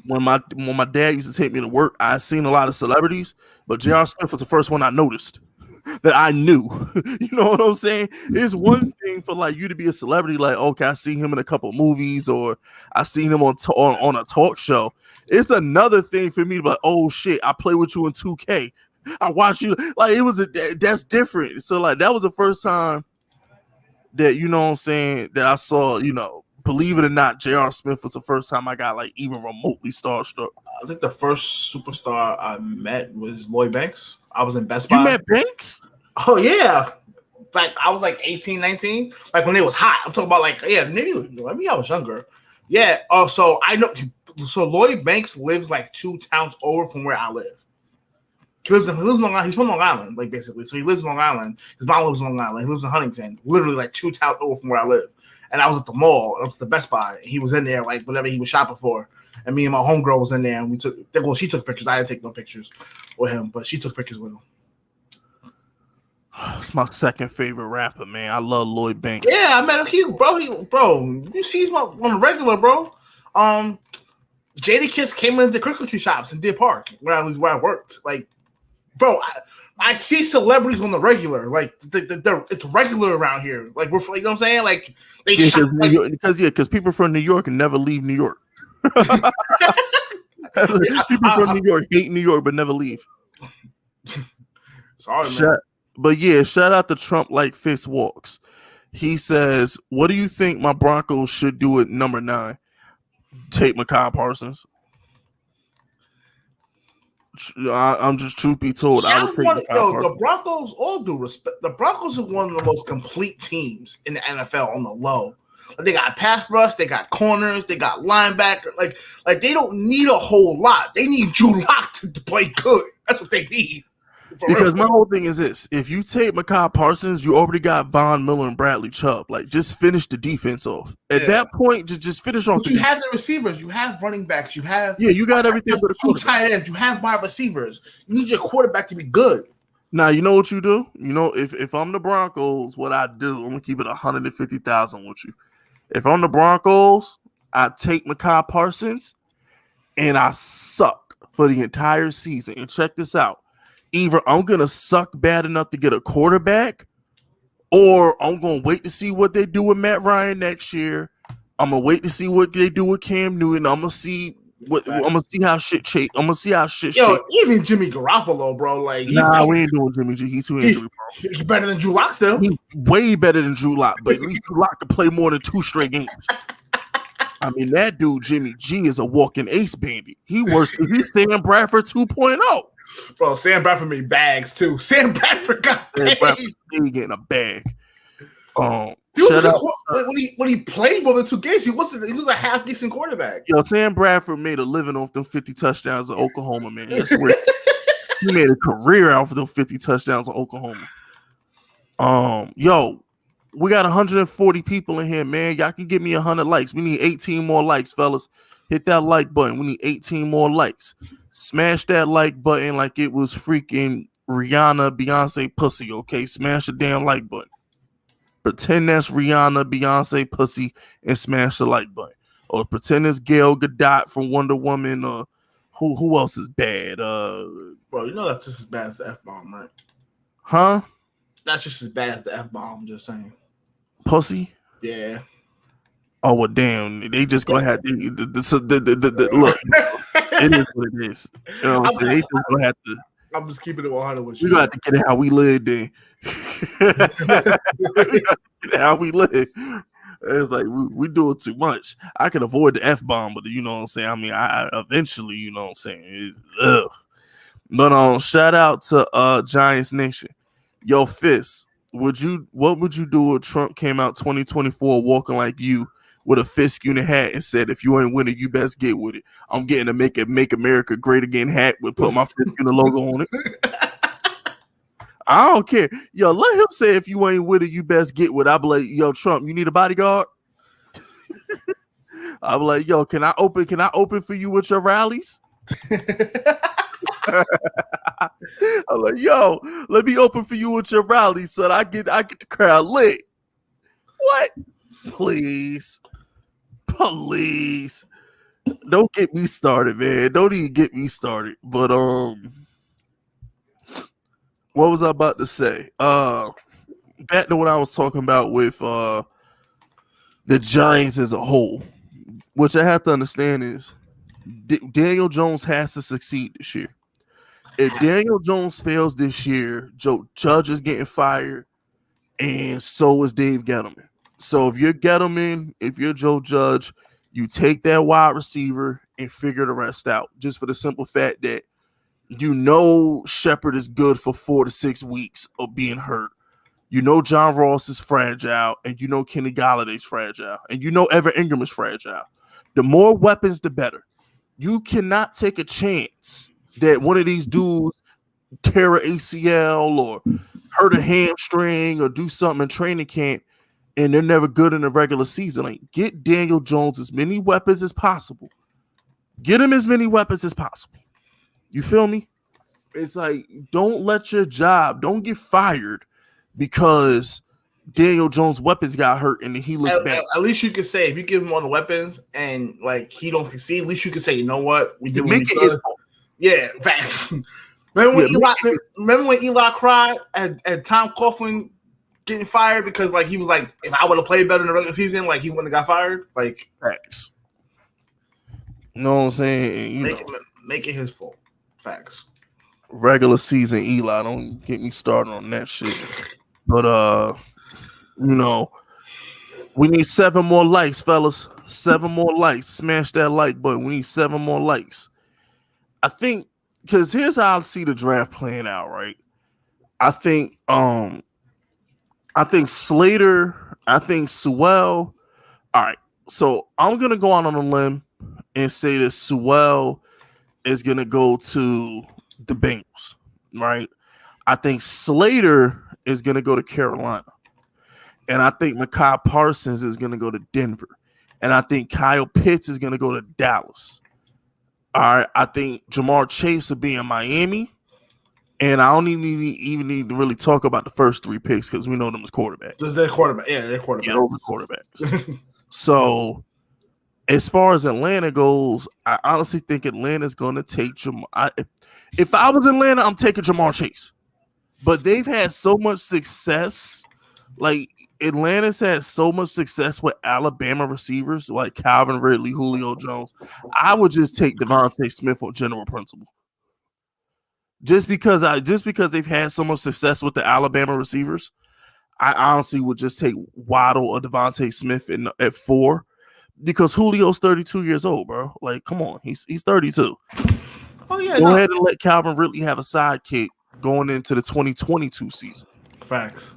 Speaker 1: When my dad used to take me to work, I seen a lot of celebrities, but J.R. Smith was the first one I noticed that I knew. You know what I'm saying? It's one thing for like you to be a celebrity, like okay, I see him in a couple movies or I seen him on a talk show. It's another thing for me to be like, oh shit, I play with you in 2K. I watch you. Like that's different. So like that was the first time that what I'm saying that I saw. Believe it or not, J.R. Smith was the first time I got like even remotely starstruck.
Speaker 2: I think the first superstar I met was Lloyd Banks. I was in Best Buy.
Speaker 1: You met Banks?
Speaker 2: Oh yeah. like I was like 18, 19, like when it was hot. I'm talking about like maybe I was younger. Yeah. So I know. So Lloyd Banks lives like 2 towns over from where I live. He lives in Long Island. He's from Long Island, like basically. So he lives in Long Island. His mom lives in Long Island. He lives in Huntington, literally like 2 towns over from where I live. And I was at the mall. I was at the Best Buy. He was in there like whatever he was shopping for. And me and my homegirl was in there, and she took pictures. I didn't take no pictures with him, but she took pictures with him.
Speaker 1: It's my second favorite rapper, man. I love Lloyd Banks.
Speaker 2: Yeah, I met him, bro. You see him on the regular, bro. Jadakiss came into cricketry shops in Deer Park where I worked. Like, bro, I see celebrities on the regular. Like, it's regular around here. Like, you know what I'm saying? Like, they
Speaker 1: because people from New York can never leave New York. People from New York hate New York but never leave.
Speaker 2: Sorry, man.
Speaker 1: But yeah, shout out to Trump like FISK walks. He says, "What do you think my Broncos should do at number 9? Take Micah Parsons." I'm just truth be told, I would take
Speaker 2: the Broncos. All due respect, the Broncos are one of the most complete teams in the NFL on the low. They got pass rush, they got corners, they got linebacker. Like they don't need a whole lot. They need Drew Lock to play good. That's what they need.
Speaker 1: Because my whole thing is this: if you take Micah Parsons, you already got Von Miller and Bradley Chubb. Like, just finish the defense off. At that point, just finish off.
Speaker 2: But you have the receivers, you have running backs, you have
Speaker 1: you got everything but
Speaker 2: the 2 tight ends, you have wide receivers. You need your quarterback to be good.
Speaker 1: Now, you know what you do? You know, if I'm the Broncos, what I do, I'm gonna keep it 150,000 with you. If I'm the Broncos, I take Micah Parsons and I suck for the entire season. And check this out. Either I'm going to suck bad enough to get a quarterback, or I'm going to wait to see what they do with Matt Ryan next year. I'm going to wait to see what they do with Cam Newton. I'm going to see how shit shake. I'm going to see how shit shake.
Speaker 2: Even Jimmy Garoppolo, bro. Like,
Speaker 1: we ain't doing Jimmy G. He's too injury prone.
Speaker 2: He's better than Drew Lock still.
Speaker 1: He's way better than Drew Lock, but at least Drew Lock can play more than 2 straight games. I mean, that dude, Jimmy G, is a walking ace bandit. He's Sam Bradford 2.0.
Speaker 2: Bro, Sam Bradford made bags too. Sam Bradford got paid.
Speaker 1: He getting a bag.
Speaker 2: When he played more than 2 games, he was a half decent quarterback.
Speaker 1: Yo, Sam Bradford made a living off them 50 touchdowns in Oklahoma, man. I swear. He made a career out of them 50 touchdowns in Oklahoma. Yo, we got 140 people in here, man. Y'all can give me 100 likes. We need 18 more likes, fellas. Hit that like button. We need 18 more likes. Smash that like button like it was freaking Rihanna, Beyonce pussy, okay? Smash the damn like button. Pretend that's Rihanna, Beyonce pussy and smash the like button. Or pretend it's Gal Gadot from Wonder Woman. Who else is bad?
Speaker 2: Bro, you know that's just as bad as the F-bomb, right?
Speaker 1: Huh?
Speaker 2: That's just as bad as the F-bomb, I'm just saying.
Speaker 1: Pussy?
Speaker 2: Yeah.
Speaker 1: Oh, well, damn. They just gonna have to look. It is what it is. You know, they just gonna have to.
Speaker 2: I'm just keeping it 100 with you.
Speaker 1: We got to get it how we live then. How we live. It's like we doing too much. I can avoid the F-bomb, but you know what I'm saying? I mean, I eventually, you know what I'm saying? But shout out to Giants Nation. Yo, FISK, what would you do if Trump came out 2024 walking like you with a FISK unit hat and said, if you ain't winning, you best get with it? I'm getting a Make America Great Again hat with put my FISK unit logo on it. I don't care. Yo, let him say, if you ain't with it, you best get with it. I'll be like, yo, Trump, you need a bodyguard? I'll be like, yo, can I open for you with your rallies? I'm like, yo, let me open for you with your rallies so that I get the crowd lit. What? Please. Don't get me started, man. Don't even get me started. But what was I about to say? Back to what I was talking about with the Giants as a whole, which I have to understand is Daniel Jones has to succeed this year. If Daniel Jones fails this year, Joe Judge is getting fired, and so is Dave Gettleman. So if you're Gettleman, if you're Joe Judge, you take that wide receiver and figure the rest out, just for the simple fact that you know Shepard is good for 4 to 6 weeks of being hurt. You know John Ross is fragile, and you know Kenny Galladay's fragile, and you know Evan Ingram is fragile. The more weapons, the better. You cannot take a chance that one of these dudes tear an ACL or hurt a hamstring or do something in training camp, and they're never good in the regular season. Like, get Daniel Jones as many weapons as possible. Get him as many weapons as possible. You feel me? It's like, don't let your job, don't get fired because Daniel Jones' weapons got hurt and he looks bad.
Speaker 2: At least you can say, if you give him all the weapons and like he don't succeed, at least you can say, you know what, we did what we could. Yeah, facts. Remember when Eli cried at Tom Coughlin getting fired because like he was like, if I would have played better in the regular season, like he wouldn't have got fired. Like,
Speaker 1: facts. You know what I'm saying?
Speaker 2: Make it his fault. Facts.
Speaker 1: Regular season Eli, don't get me started on that shit. But you know, we need 7 more likes, fellas. 7 more likes. Smash that like button. We need 7 more likes. I think because here's how I see the draft playing out, right? I think Slater, I think Sewell. All right, so I'm gonna go out on a limb and say that Sewell is gonna go to the Bengals, right? I think Slater is gonna go to Carolina, and I think Micah Parsons is gonna go to Denver, and I think Kyle Pitts is gonna go to Dallas. All right, I think Jamar Chase will be in Miami, and I don't even need to really talk about the first 3 picks because we know them as quarterbacks.
Speaker 2: They're quarterbacks. Yeah, they're quarterbacks.
Speaker 1: Yeah, those are quarterbacks. So, as far as Atlanta goes, I honestly think Atlanta's going to take Jamar. If I was Atlanta, I'm taking Jamar Chase. But they've had so much success. Like, Atlanta's had so much success with Alabama receivers like Calvin Ridley, Julio Jones. I would just take Devonta Smith on general principle. Just because they've had so much success with the Alabama receivers, I honestly would just take Waddle or Devonta Smith at 4 because Julio's 32 years old, bro. Like, come on, he's 32.
Speaker 2: Oh yeah,
Speaker 1: go ahead and let Calvin Ridley have a sidekick going into the 2022 season.
Speaker 2: Facts.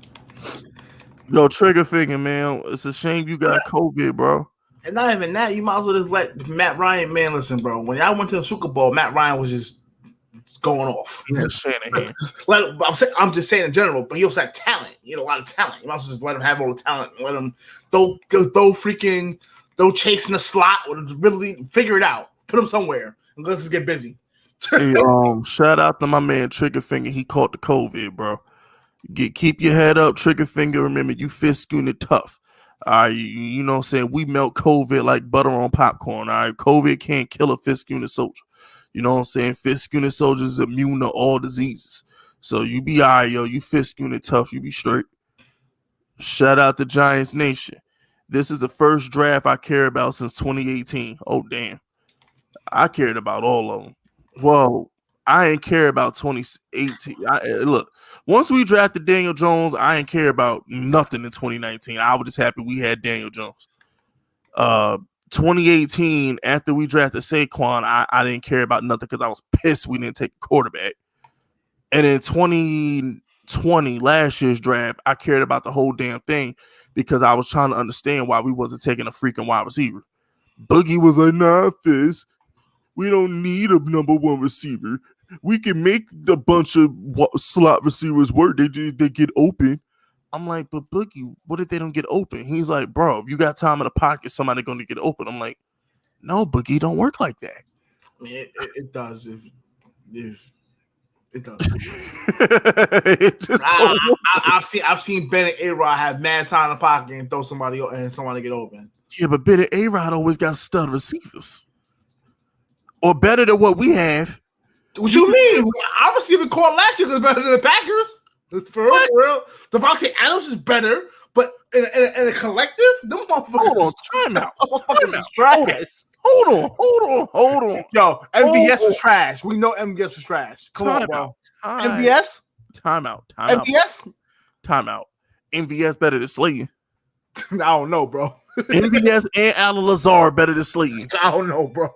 Speaker 1: Yo, trigger finger, man. It's a shame you got COVID, bro.
Speaker 2: And not even that, you might as well just let Matt Ryan, man, listen, bro. When I went to the Super Bowl, Matt Ryan was just going off.
Speaker 1: Yeah, Shanahan.
Speaker 2: I'm just saying in general, but he also had talent. He had a lot of talent. You might as well just let him have all the talent and let him throw chasing the slot or really figure it out. Put him somewhere and let's just get busy.
Speaker 1: Hey, shout out to my man Trigger Finger. He caught the COVID, bro. Keep your head up, Trigger Finger. Remember, you FISK unit tough. All right, you know what I'm saying? We melt COVID like butter on popcorn. All right, COVID can't kill a FISK unit soldier. You know what I'm saying? FISK unit soldiers are immune to all diseases. So you be all right, yo. You FISK unit tough. You be straight. Shout out to Giants Nation. This is the first draft I care about since 2018. Oh, damn. I cared about all of them. Well, I ain't care about 2018. Look, once we drafted Daniel Jones, I ain't care about nothing in 2019. I was just happy we had Daniel Jones. 2018, after we drafted Saquon, I didn't care about nothing because I was pissed we didn't take a quarterback. And in 2020, last year's draft, I cared about the whole damn thing because I was trying to understand why we wasn't taking a freaking wide receiver. Boogie was like, nah, Fizz, we don't need a number 1 receiver. We can make a bunch of slot receivers work. They get open. I'm like, but Boogie, what if they don't get open? He's like, bro, if you got time in the pocket, somebody going to get open. I'm like, no, Boogie, don't work like that.
Speaker 2: I mean, it does. If it does. I've seen Ben and A-Rod have mad time in the pocket and throw somebody get open.
Speaker 1: Yeah, but Ben and A-Rod always got stud receivers. Or better than what we have.
Speaker 2: What you mean? Our receiver core last year was better than the Packers. For real. Devontae Adams is better, but in a collective, them motherfuckers.
Speaker 1: Hold on, time out. Hold on.
Speaker 2: Yo, MVS was trash. We know MVS was trash. Come on, bro. MVS?
Speaker 1: Time out.
Speaker 2: MVS?
Speaker 1: Time out. MVS better than Slayton.
Speaker 2: I don't know, bro.
Speaker 1: MVS and Alan Lazard better than Slayton.
Speaker 2: I don't know, bro.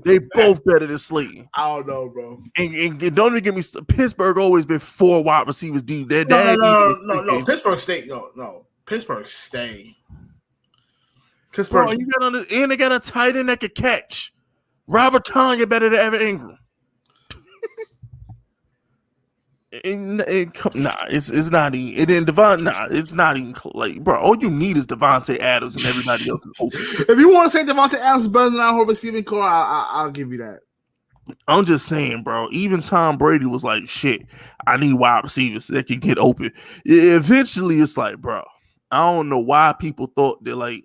Speaker 1: They both better than Slayton.
Speaker 2: I don't know, bro.
Speaker 1: And don't even get me. Pittsburgh always been 4 wide receivers deep.
Speaker 2: No. Pittsburgh stay. No. Pittsburgh stay. Pittsburgh.
Speaker 1: Bro, and they got a tight end that could catch. Robert Tonyan better than Evan Ingram. It's not even. And then it's not even like, bro. All you need is Devontae Adams and everybody else is open.
Speaker 2: If you want to say Devontae Adams is better than our whole receiving core, I'll give you that.
Speaker 1: I'm just saying, bro. Even Tom Brady was like, "Shit, I need wide receivers that can get open." Eventually, it's like, bro, I don't know why people thought that like.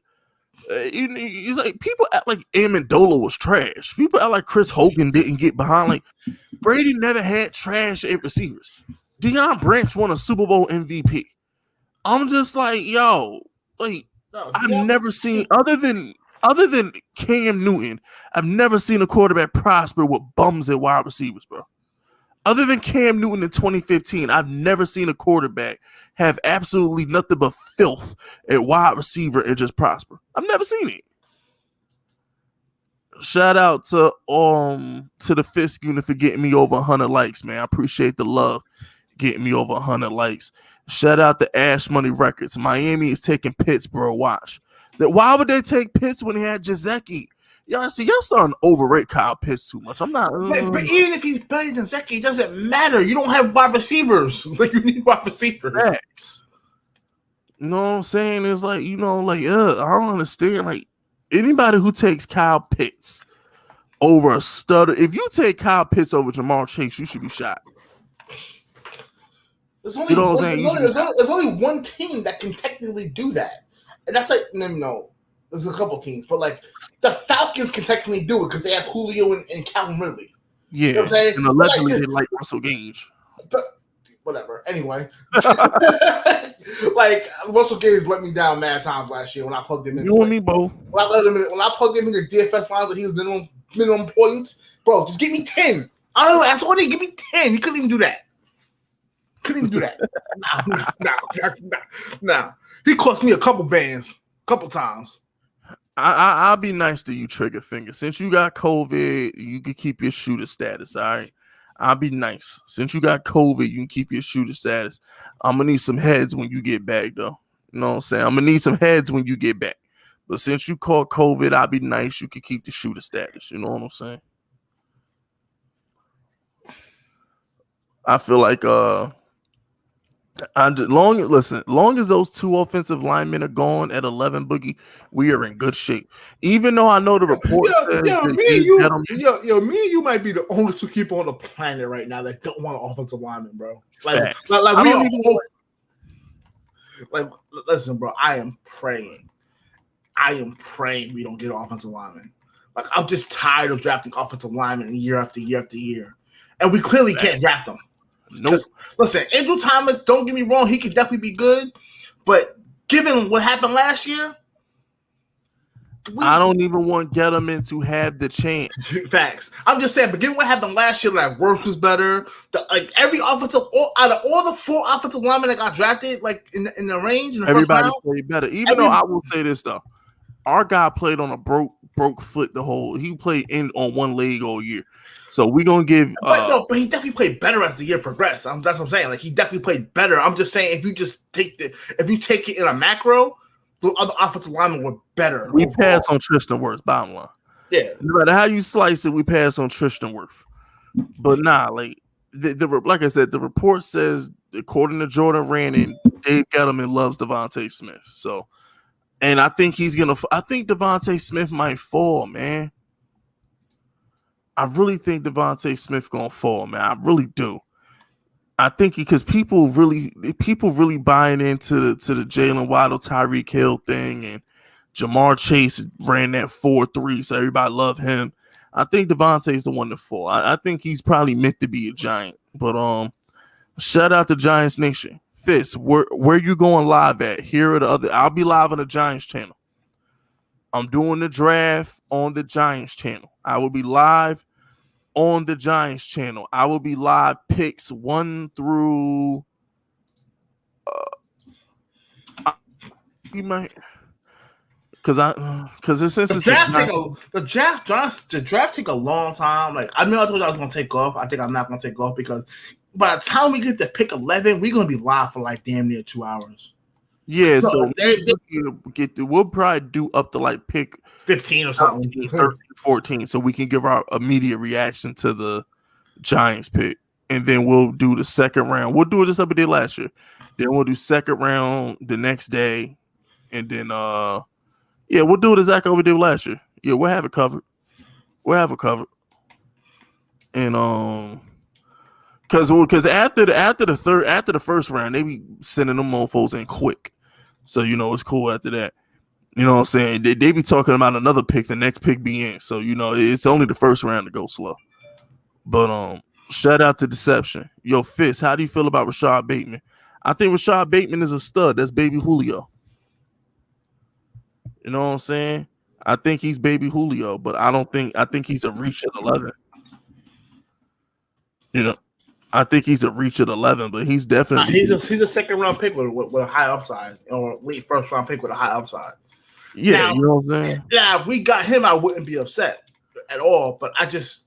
Speaker 1: It's like people act like Amendola was trash. People act like Chris Hogan didn't get behind. Like Brady never had trash at receivers. Deion Branch won a Super Bowl MVP. I'm just like, yo, like I've never seen other than Cam Newton. I've never seen a quarterback prosper with bums at wide receivers, bro. Other than Cam Newton in 2015, I've never seen a quarterback have absolutely nothing but filth at wide receiver and just prosper. I've never seen it. Shout out to the FISK unit for getting me over 100 likes, man. I appreciate the love getting me over 100 likes. Shout out to Ash Money Records. Miami is taking Pittsburgh. Watch. Why would they take Pitts when they had Gesicki? Y'all starting to overrate Kyle Pitts too much. I'm not.
Speaker 2: But even if he's better than Gesicki, it doesn't matter. You don't have wide receivers. Like you need wide receivers.
Speaker 1: Facts. You know what I'm saying? It's like, I don't understand. Like anybody who takes Kyle Pitts over a stutter, if you take Kyle Pitts over Jamar Chase, you should be shot.
Speaker 2: There's only one team that can technically do that, and that's like no. There's a couple teams, but like the Falcons can technically do it because they have Julio and Calvin Ridley.
Speaker 1: Yeah, you know what I'm saying? And allegedly they like Russell Gage.
Speaker 2: Whatever. Anyway, like Russell Gage let me down mad times last year when I plugged him in.
Speaker 1: You and me both.
Speaker 2: When I plugged him in the DFS lines and he was minimum points, bro. Just give me 10. I don't know. That's all they give me 10. He couldn't even do that. Nah. He cost me a couple bands, couple times.
Speaker 1: I'll be nice to you, Trigger Finger. Since you got COVID, you can keep your shooter status, all right? I'll be nice. Since you got COVID, you can keep your shooter status. I'm going to need some heads when you get back, though. You know what I'm saying? I'm going to need some heads when you get back. But since you caught COVID, I'll be nice. You can keep the shooter status. You know what I'm saying? I feel like long as those 2 offensive linemen are gone at 11, Boogie, we are in good shape. Even though I know the report says
Speaker 2: me and you might be the only 2 people on the planet right now that don't want an offensive lineman, bro. Listen, bro. I am praying we don't get an offensive lineman. Like I'm just tired of drafting offensive linemen year after year after year, and we clearly can't draft them.
Speaker 1: Nope.
Speaker 2: Listen, Andrew Thomas, don't get me wrong, he could definitely be good, but given what happened last year,
Speaker 1: I don't even want Edelman to have the chance.
Speaker 2: Facts. I'm just saying, but given what happened last year, like Worth was better. Every offensive, out of all the 4 offensive linemen that got drafted, like in the range, in the
Speaker 1: everybody
Speaker 2: first round,
Speaker 1: played better. Though I will say this though, our guy played on a broke foot he played in on one leg all year. So we're gonna give.
Speaker 2: But he definitely played better as the year progressed. That's what I'm saying. Like he definitely played better. I'm just saying if you take it in a macro, the other offensive linemen were better.
Speaker 1: We passed on Tristan Wirfs. Bottom line,
Speaker 2: yeah.
Speaker 1: No matter how you slice it, we passed on Tristan Wirfs. But like like I said, the report says according to Jordan Rannon, Dave Edelman loves Devonta Smith. So, and I think I think Devonta Smith might fall, man. I really think Devonta Smith gonna fall, man. I really do. I think because people really buying into the Jalen Waddle, Tyreek Hill thing, and Jamar Chase ran that 4.3, so everybody love him. I think Devontae is the one to fall. I think he's probably meant to be a Giant. But shout out to Giants Nation. FISK, where you going live at? Here are the other. I'll be live on the Giants channel. I'm doing the draft on the Giants channel. I will be live on the Giants channel. I will be live picks 1 through He might, because since
Speaker 2: The
Speaker 1: it's a
Speaker 2: draft take a long time. Like I told you I was gonna take off. I think I'm not gonna take off because by the time we get to pick 11, we're gonna be live for like damn near 2 hours.
Speaker 1: Yeah, so we'll probably do up to like pick
Speaker 2: 15 or something,
Speaker 1: 13, 14, so we can give our immediate reaction to the Giants pick, and then we'll do the second round. We'll do it just like we did last year. Then we'll do second round the next day, and then we'll do it exactly like we did last year. Yeah, we'll have it covered. And because after the first round, they be sending them mofos in quick, so it's cool after that. You know what I'm saying? They be talking about another pick, the next pick be in, so it's only the first round to go slow. But shout out to Deception. Yo, FISK, how do you feel about Rashad Bateman? I think Rashad Bateman is a stud. That's baby Julio. You know what I'm saying? I think he's baby Julio, but I think he's a reach at 11. I think he's a reach at 11, but he's definitely
Speaker 2: he's a second round pick with a high upside, or late first round pick with a high upside.
Speaker 1: Yeah, now, you know what I'm saying?
Speaker 2: Yeah, if we got him, I wouldn't be upset at all. But I just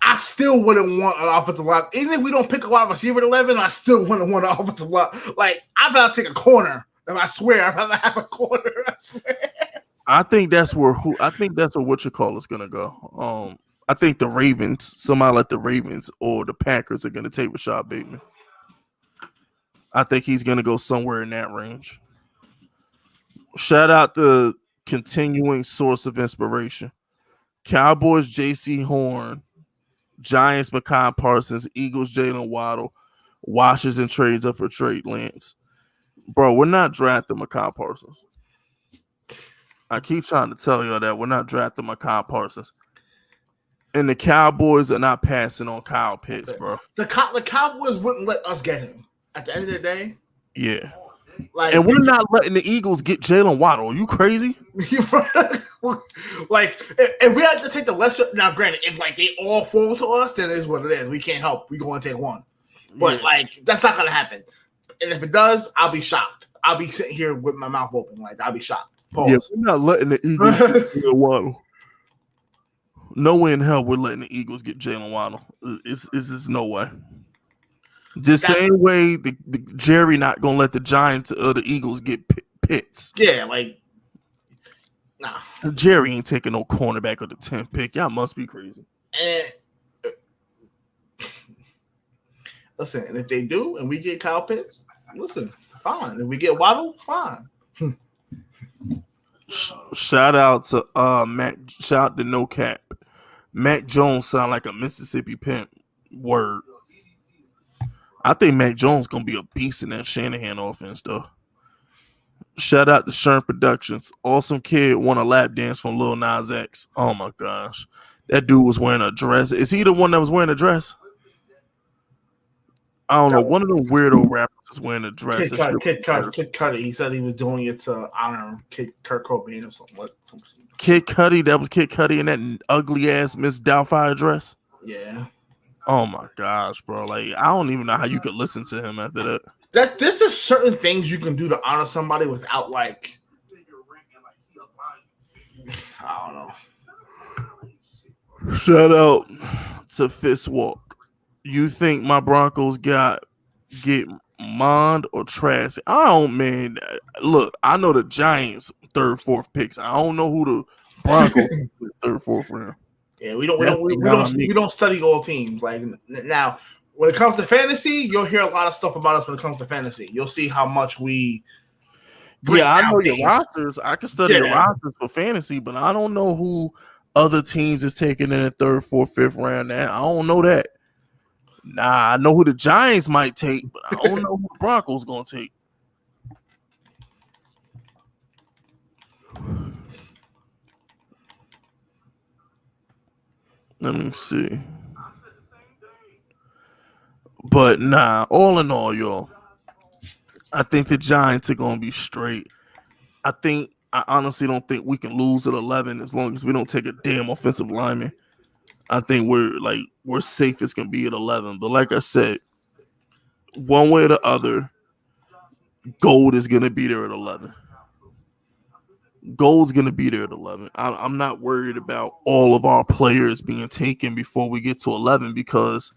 Speaker 2: I still wouldn't want an offensive line. Even if we don't pick a wide receiver at 11, I still wouldn't want an offensive line. Like, I'd rather take a corner. I swear, I'd rather have a corner. I swear.
Speaker 1: I think that's where what you call is gonna go. I think the Ravens, somebody like the Ravens or the Packers are gonna take Rashad Bateman. I think he's gonna go somewhere in that range. Shout out the continuing source of inspiration. Cowboys J.C. Horn, Giants Mekhi Parsons, Eagles Jalen Waddle, washes and trades up for Trey Lance. Bro, we're not drafting Mekhi Parsons. I keep trying to tell y'all that we're not drafting Mekhi Parsons. And the Cowboys are not passing on Kyle Pitts, bro.
Speaker 2: The Cowboys wouldn't let us get him. At the end of the day.
Speaker 1: Yeah. And we're not letting the Eagles get Jalen Waddle. Are you crazy?
Speaker 2: Like, if we have to take the lesser, now granted, if they all fall to us, then it is what it is. We can't help. We're going to take one. But that's not going to happen. And if it does, I'll be shocked. I'll be sitting here with my mouth open. I'll be shocked. Pause.
Speaker 1: Yeah, we're not letting the Eagles get Jalen Waddle. No way in hell we're letting the Eagles get Jalen Waddle. It's just no way. The same way the Jerry not gonna let the Giants or the Eagles get Pitts.
Speaker 2: Yeah, nah.
Speaker 1: Jerry ain't taking no cornerback of the 10th pick. Y'all must be crazy.
Speaker 2: Listen, and if they do, and we get Kyle Pitts, listen, fine. If we get Waddle, fine.
Speaker 1: Shout out to Mac. Shout out to No Cap. Mac Jones sound like a Mississippi pimp. Word. I think Mac Jones gonna be a beast in that Shanahan offense, though. Shout out to Sherm Productions. Awesome kid won a lap dance from Lil Nas X. Oh my gosh, that dude was wearing a dress. Is he the one that was wearing a dress? I don't know. One of the weirdo rappers is wearing a dress.
Speaker 2: Kid Cudi. He said he was doing it to honor Kurt Cobain or something.
Speaker 1: Kid Cudi. That was Kid Cudi in that ugly ass Miss Doubtfire dress.
Speaker 2: Yeah.
Speaker 1: Oh my gosh, bro! I don't even know how you could listen to him after that.
Speaker 2: There's just certain things you can do to honor somebody without I don't
Speaker 1: know. Shout out to Fist Walk. You think my Broncos get Mond or Trask? I don't, man. Look, I know the Giants 3rd, 4th picks. I don't know who the Broncos 3rd, 4th round.
Speaker 2: Yeah, we don't study all teams. Now, when it comes to fantasy, you'll hear a lot of stuff about us when it comes to fantasy. You'll see how much we.
Speaker 1: I know your rosters. I can study your rosters for fantasy, but I don't know who other teams is taking in the 3rd, 4th, 5th round. Now I don't know that. Nah, I know who the Giants might take, but I don't know who the Broncos gonna take. Let me see. But nah, all in all, y'all, I think the Giants are gonna be straight. I honestly don't think we can lose at 11 as long as we don't take a damn offensive lineman. I think we're safe as can be at 11. But like I said, one way or the other, Gold is gonna be there at 11. Gold's gonna be there at 11. I'm not worried about all of our players being taken before we get to 11 because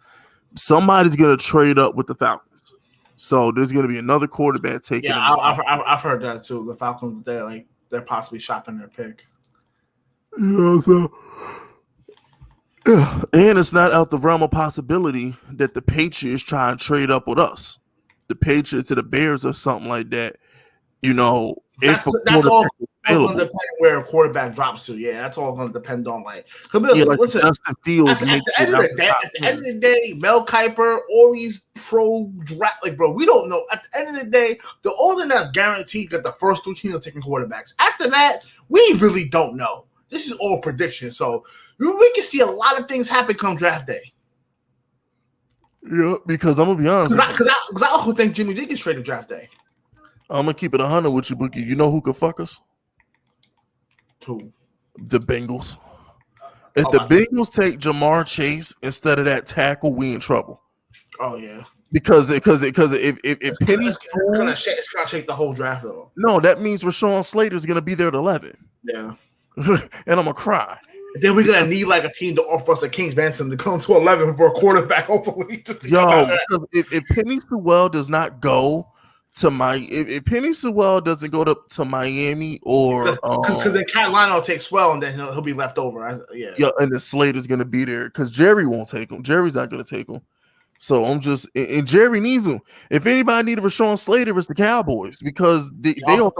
Speaker 1: somebody's gonna trade up with the Falcons. So there's gonna be another quarterback taken.
Speaker 2: Yeah, I've heard that too. The Falcons, they're possibly shopping their pick.
Speaker 1: So and it's not out the realm of possibility that the Patriots try and trade up with us. The Patriots or the Bears or something like that.
Speaker 2: That's all going to depend where a quarterback drops to. Yeah, that's all going to depend on listen.
Speaker 1: Justin Fields.
Speaker 2: At the end of the day, Mel Kiper, all these pro draft, bro, we don't know. At the end of the day, the only thing that's guaranteed that the first 2 teams are taking quarterbacks. After that, we really don't know. This is all prediction. So we can see a lot of things happen come draft day.
Speaker 1: Yeah, because I'm gonna be honest.
Speaker 2: Because I also think Jimmy G gets traded draft day.
Speaker 1: I'm gonna keep it 100 with you, Bookie. You know who could fuck us?
Speaker 2: Who?
Speaker 1: The Bengals. If the Bengals take Jamar Chase instead of that tackle, we in trouble.
Speaker 2: Oh yeah.
Speaker 1: Because if Penny's
Speaker 2: it's gonna shake the whole draft though.
Speaker 1: No, that means Rashawn Slater's gonna be there at 11.
Speaker 2: Yeah.
Speaker 1: And I'm gonna cry.
Speaker 2: Then we're gonna need a team to offer us the Kings Benson to come to 11 for a quarterback. Hopefully,
Speaker 1: if Penny Sewell does not go to if Penny Sewell doesn't go to Miami or
Speaker 2: because then Carolina will take Swell and then he'll be left over. Yeah,
Speaker 1: and then Slater's gonna be there because Jerry won't take him. Jerry's not gonna take him. So I'm just and Jerry needs him. If anybody needed Rashawn Slater, it's the Cowboys because they
Speaker 2: getting old.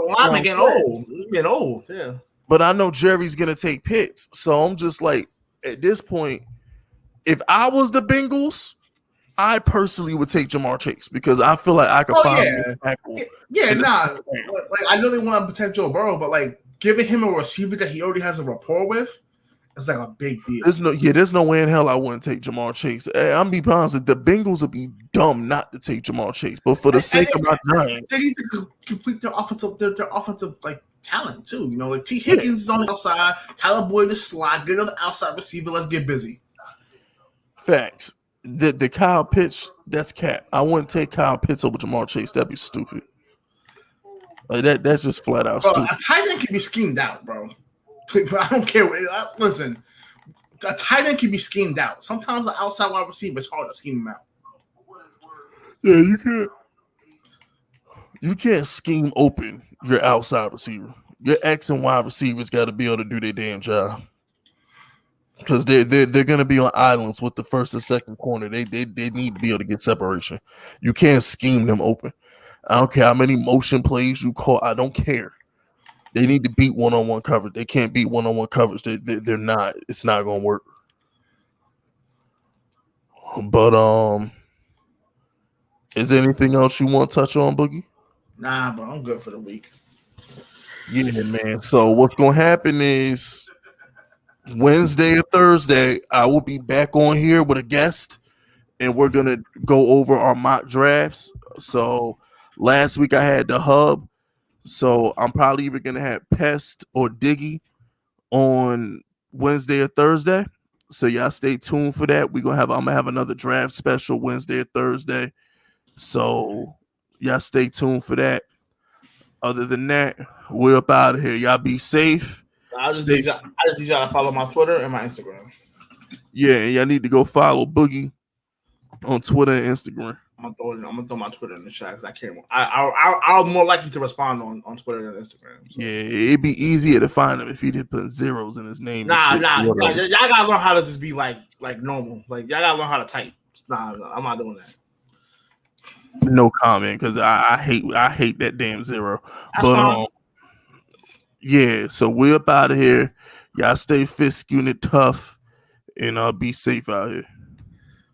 Speaker 2: Getting old, yeah.
Speaker 1: But I know Jerry's gonna take Pitts, so I'm just like, at this point, if I was the Bengals, I personally would take Jamar Chase because I feel like I could find a tackle.
Speaker 2: I know they want to protect Joe Burrow, but giving him a receiver that he already has a rapport with, it's a big deal.
Speaker 1: There's no way in hell I wouldn't take Jamar Chase. I'm be honest, the Bengals would be dumb not to take Jamar Chase, but for the sake of my Giants,
Speaker 2: they need to complete their offensive talent too. T. Higgins is on the outside, Tyler Boyd is slot, get another outside receiver. Let's get busy.
Speaker 1: Facts. The Kyle Pitts, that's cap. I wouldn't take Kyle Pitts over Jamar Chase. That'd be stupid. That's just flat out stupid.
Speaker 2: A tight end can be schemed out, bro. I don't care. Listen, a tight end can be schemed out. Sometimes the outside wide receiver is hard to scheme him out.
Speaker 1: Yeah, you can't. You can't scheme open your outside receiver. Your X and Y receivers got to be able to do their damn job because they're going to be on islands with the first and second corner. They need to be able to get separation. You can't scheme them open. I don't care how many motion plays you call. I don't care. They need to beat one-on-one coverage. They can't beat one-on-one coverage. They're not. It's not going to work. But is there anything else you want to touch on, Boogie?
Speaker 2: Nah, but I'm good for the week.
Speaker 1: Yeah, man. So what's going to happen is Wednesday or Thursday, I will be back on here with a guest, and we're going to go over our mock drafts. So last week I had the hub. So I'm probably either going to have Pest or Diggy on Wednesday or Thursday. So y'all stay tuned for that. I'm going to have another draft special Wednesday or Thursday. So y'all stay tuned for that. Other than that, we're up out of here. Y'all be safe.
Speaker 2: I just need y'all to follow my Twitter and my Instagram.
Speaker 1: Yeah, and y'all need to go follow Boogie on Twitter and Instagram.
Speaker 2: I'm gonna throw my Twitter in the chat because I can't. I'll more likely to respond on Twitter than Instagram. So.
Speaker 1: Yeah, it'd be easier to find him if he did put zeros in his name.
Speaker 2: Nah. Y'all gotta learn how to just be like normal. Y'all gotta learn how to type. Nah, I'm not doing that.
Speaker 1: No comment because I hate that damn zero.
Speaker 2: That's fine.
Speaker 1: Yeah. So we're up out of here. Y'all stay FISK unit tough and be safe out here.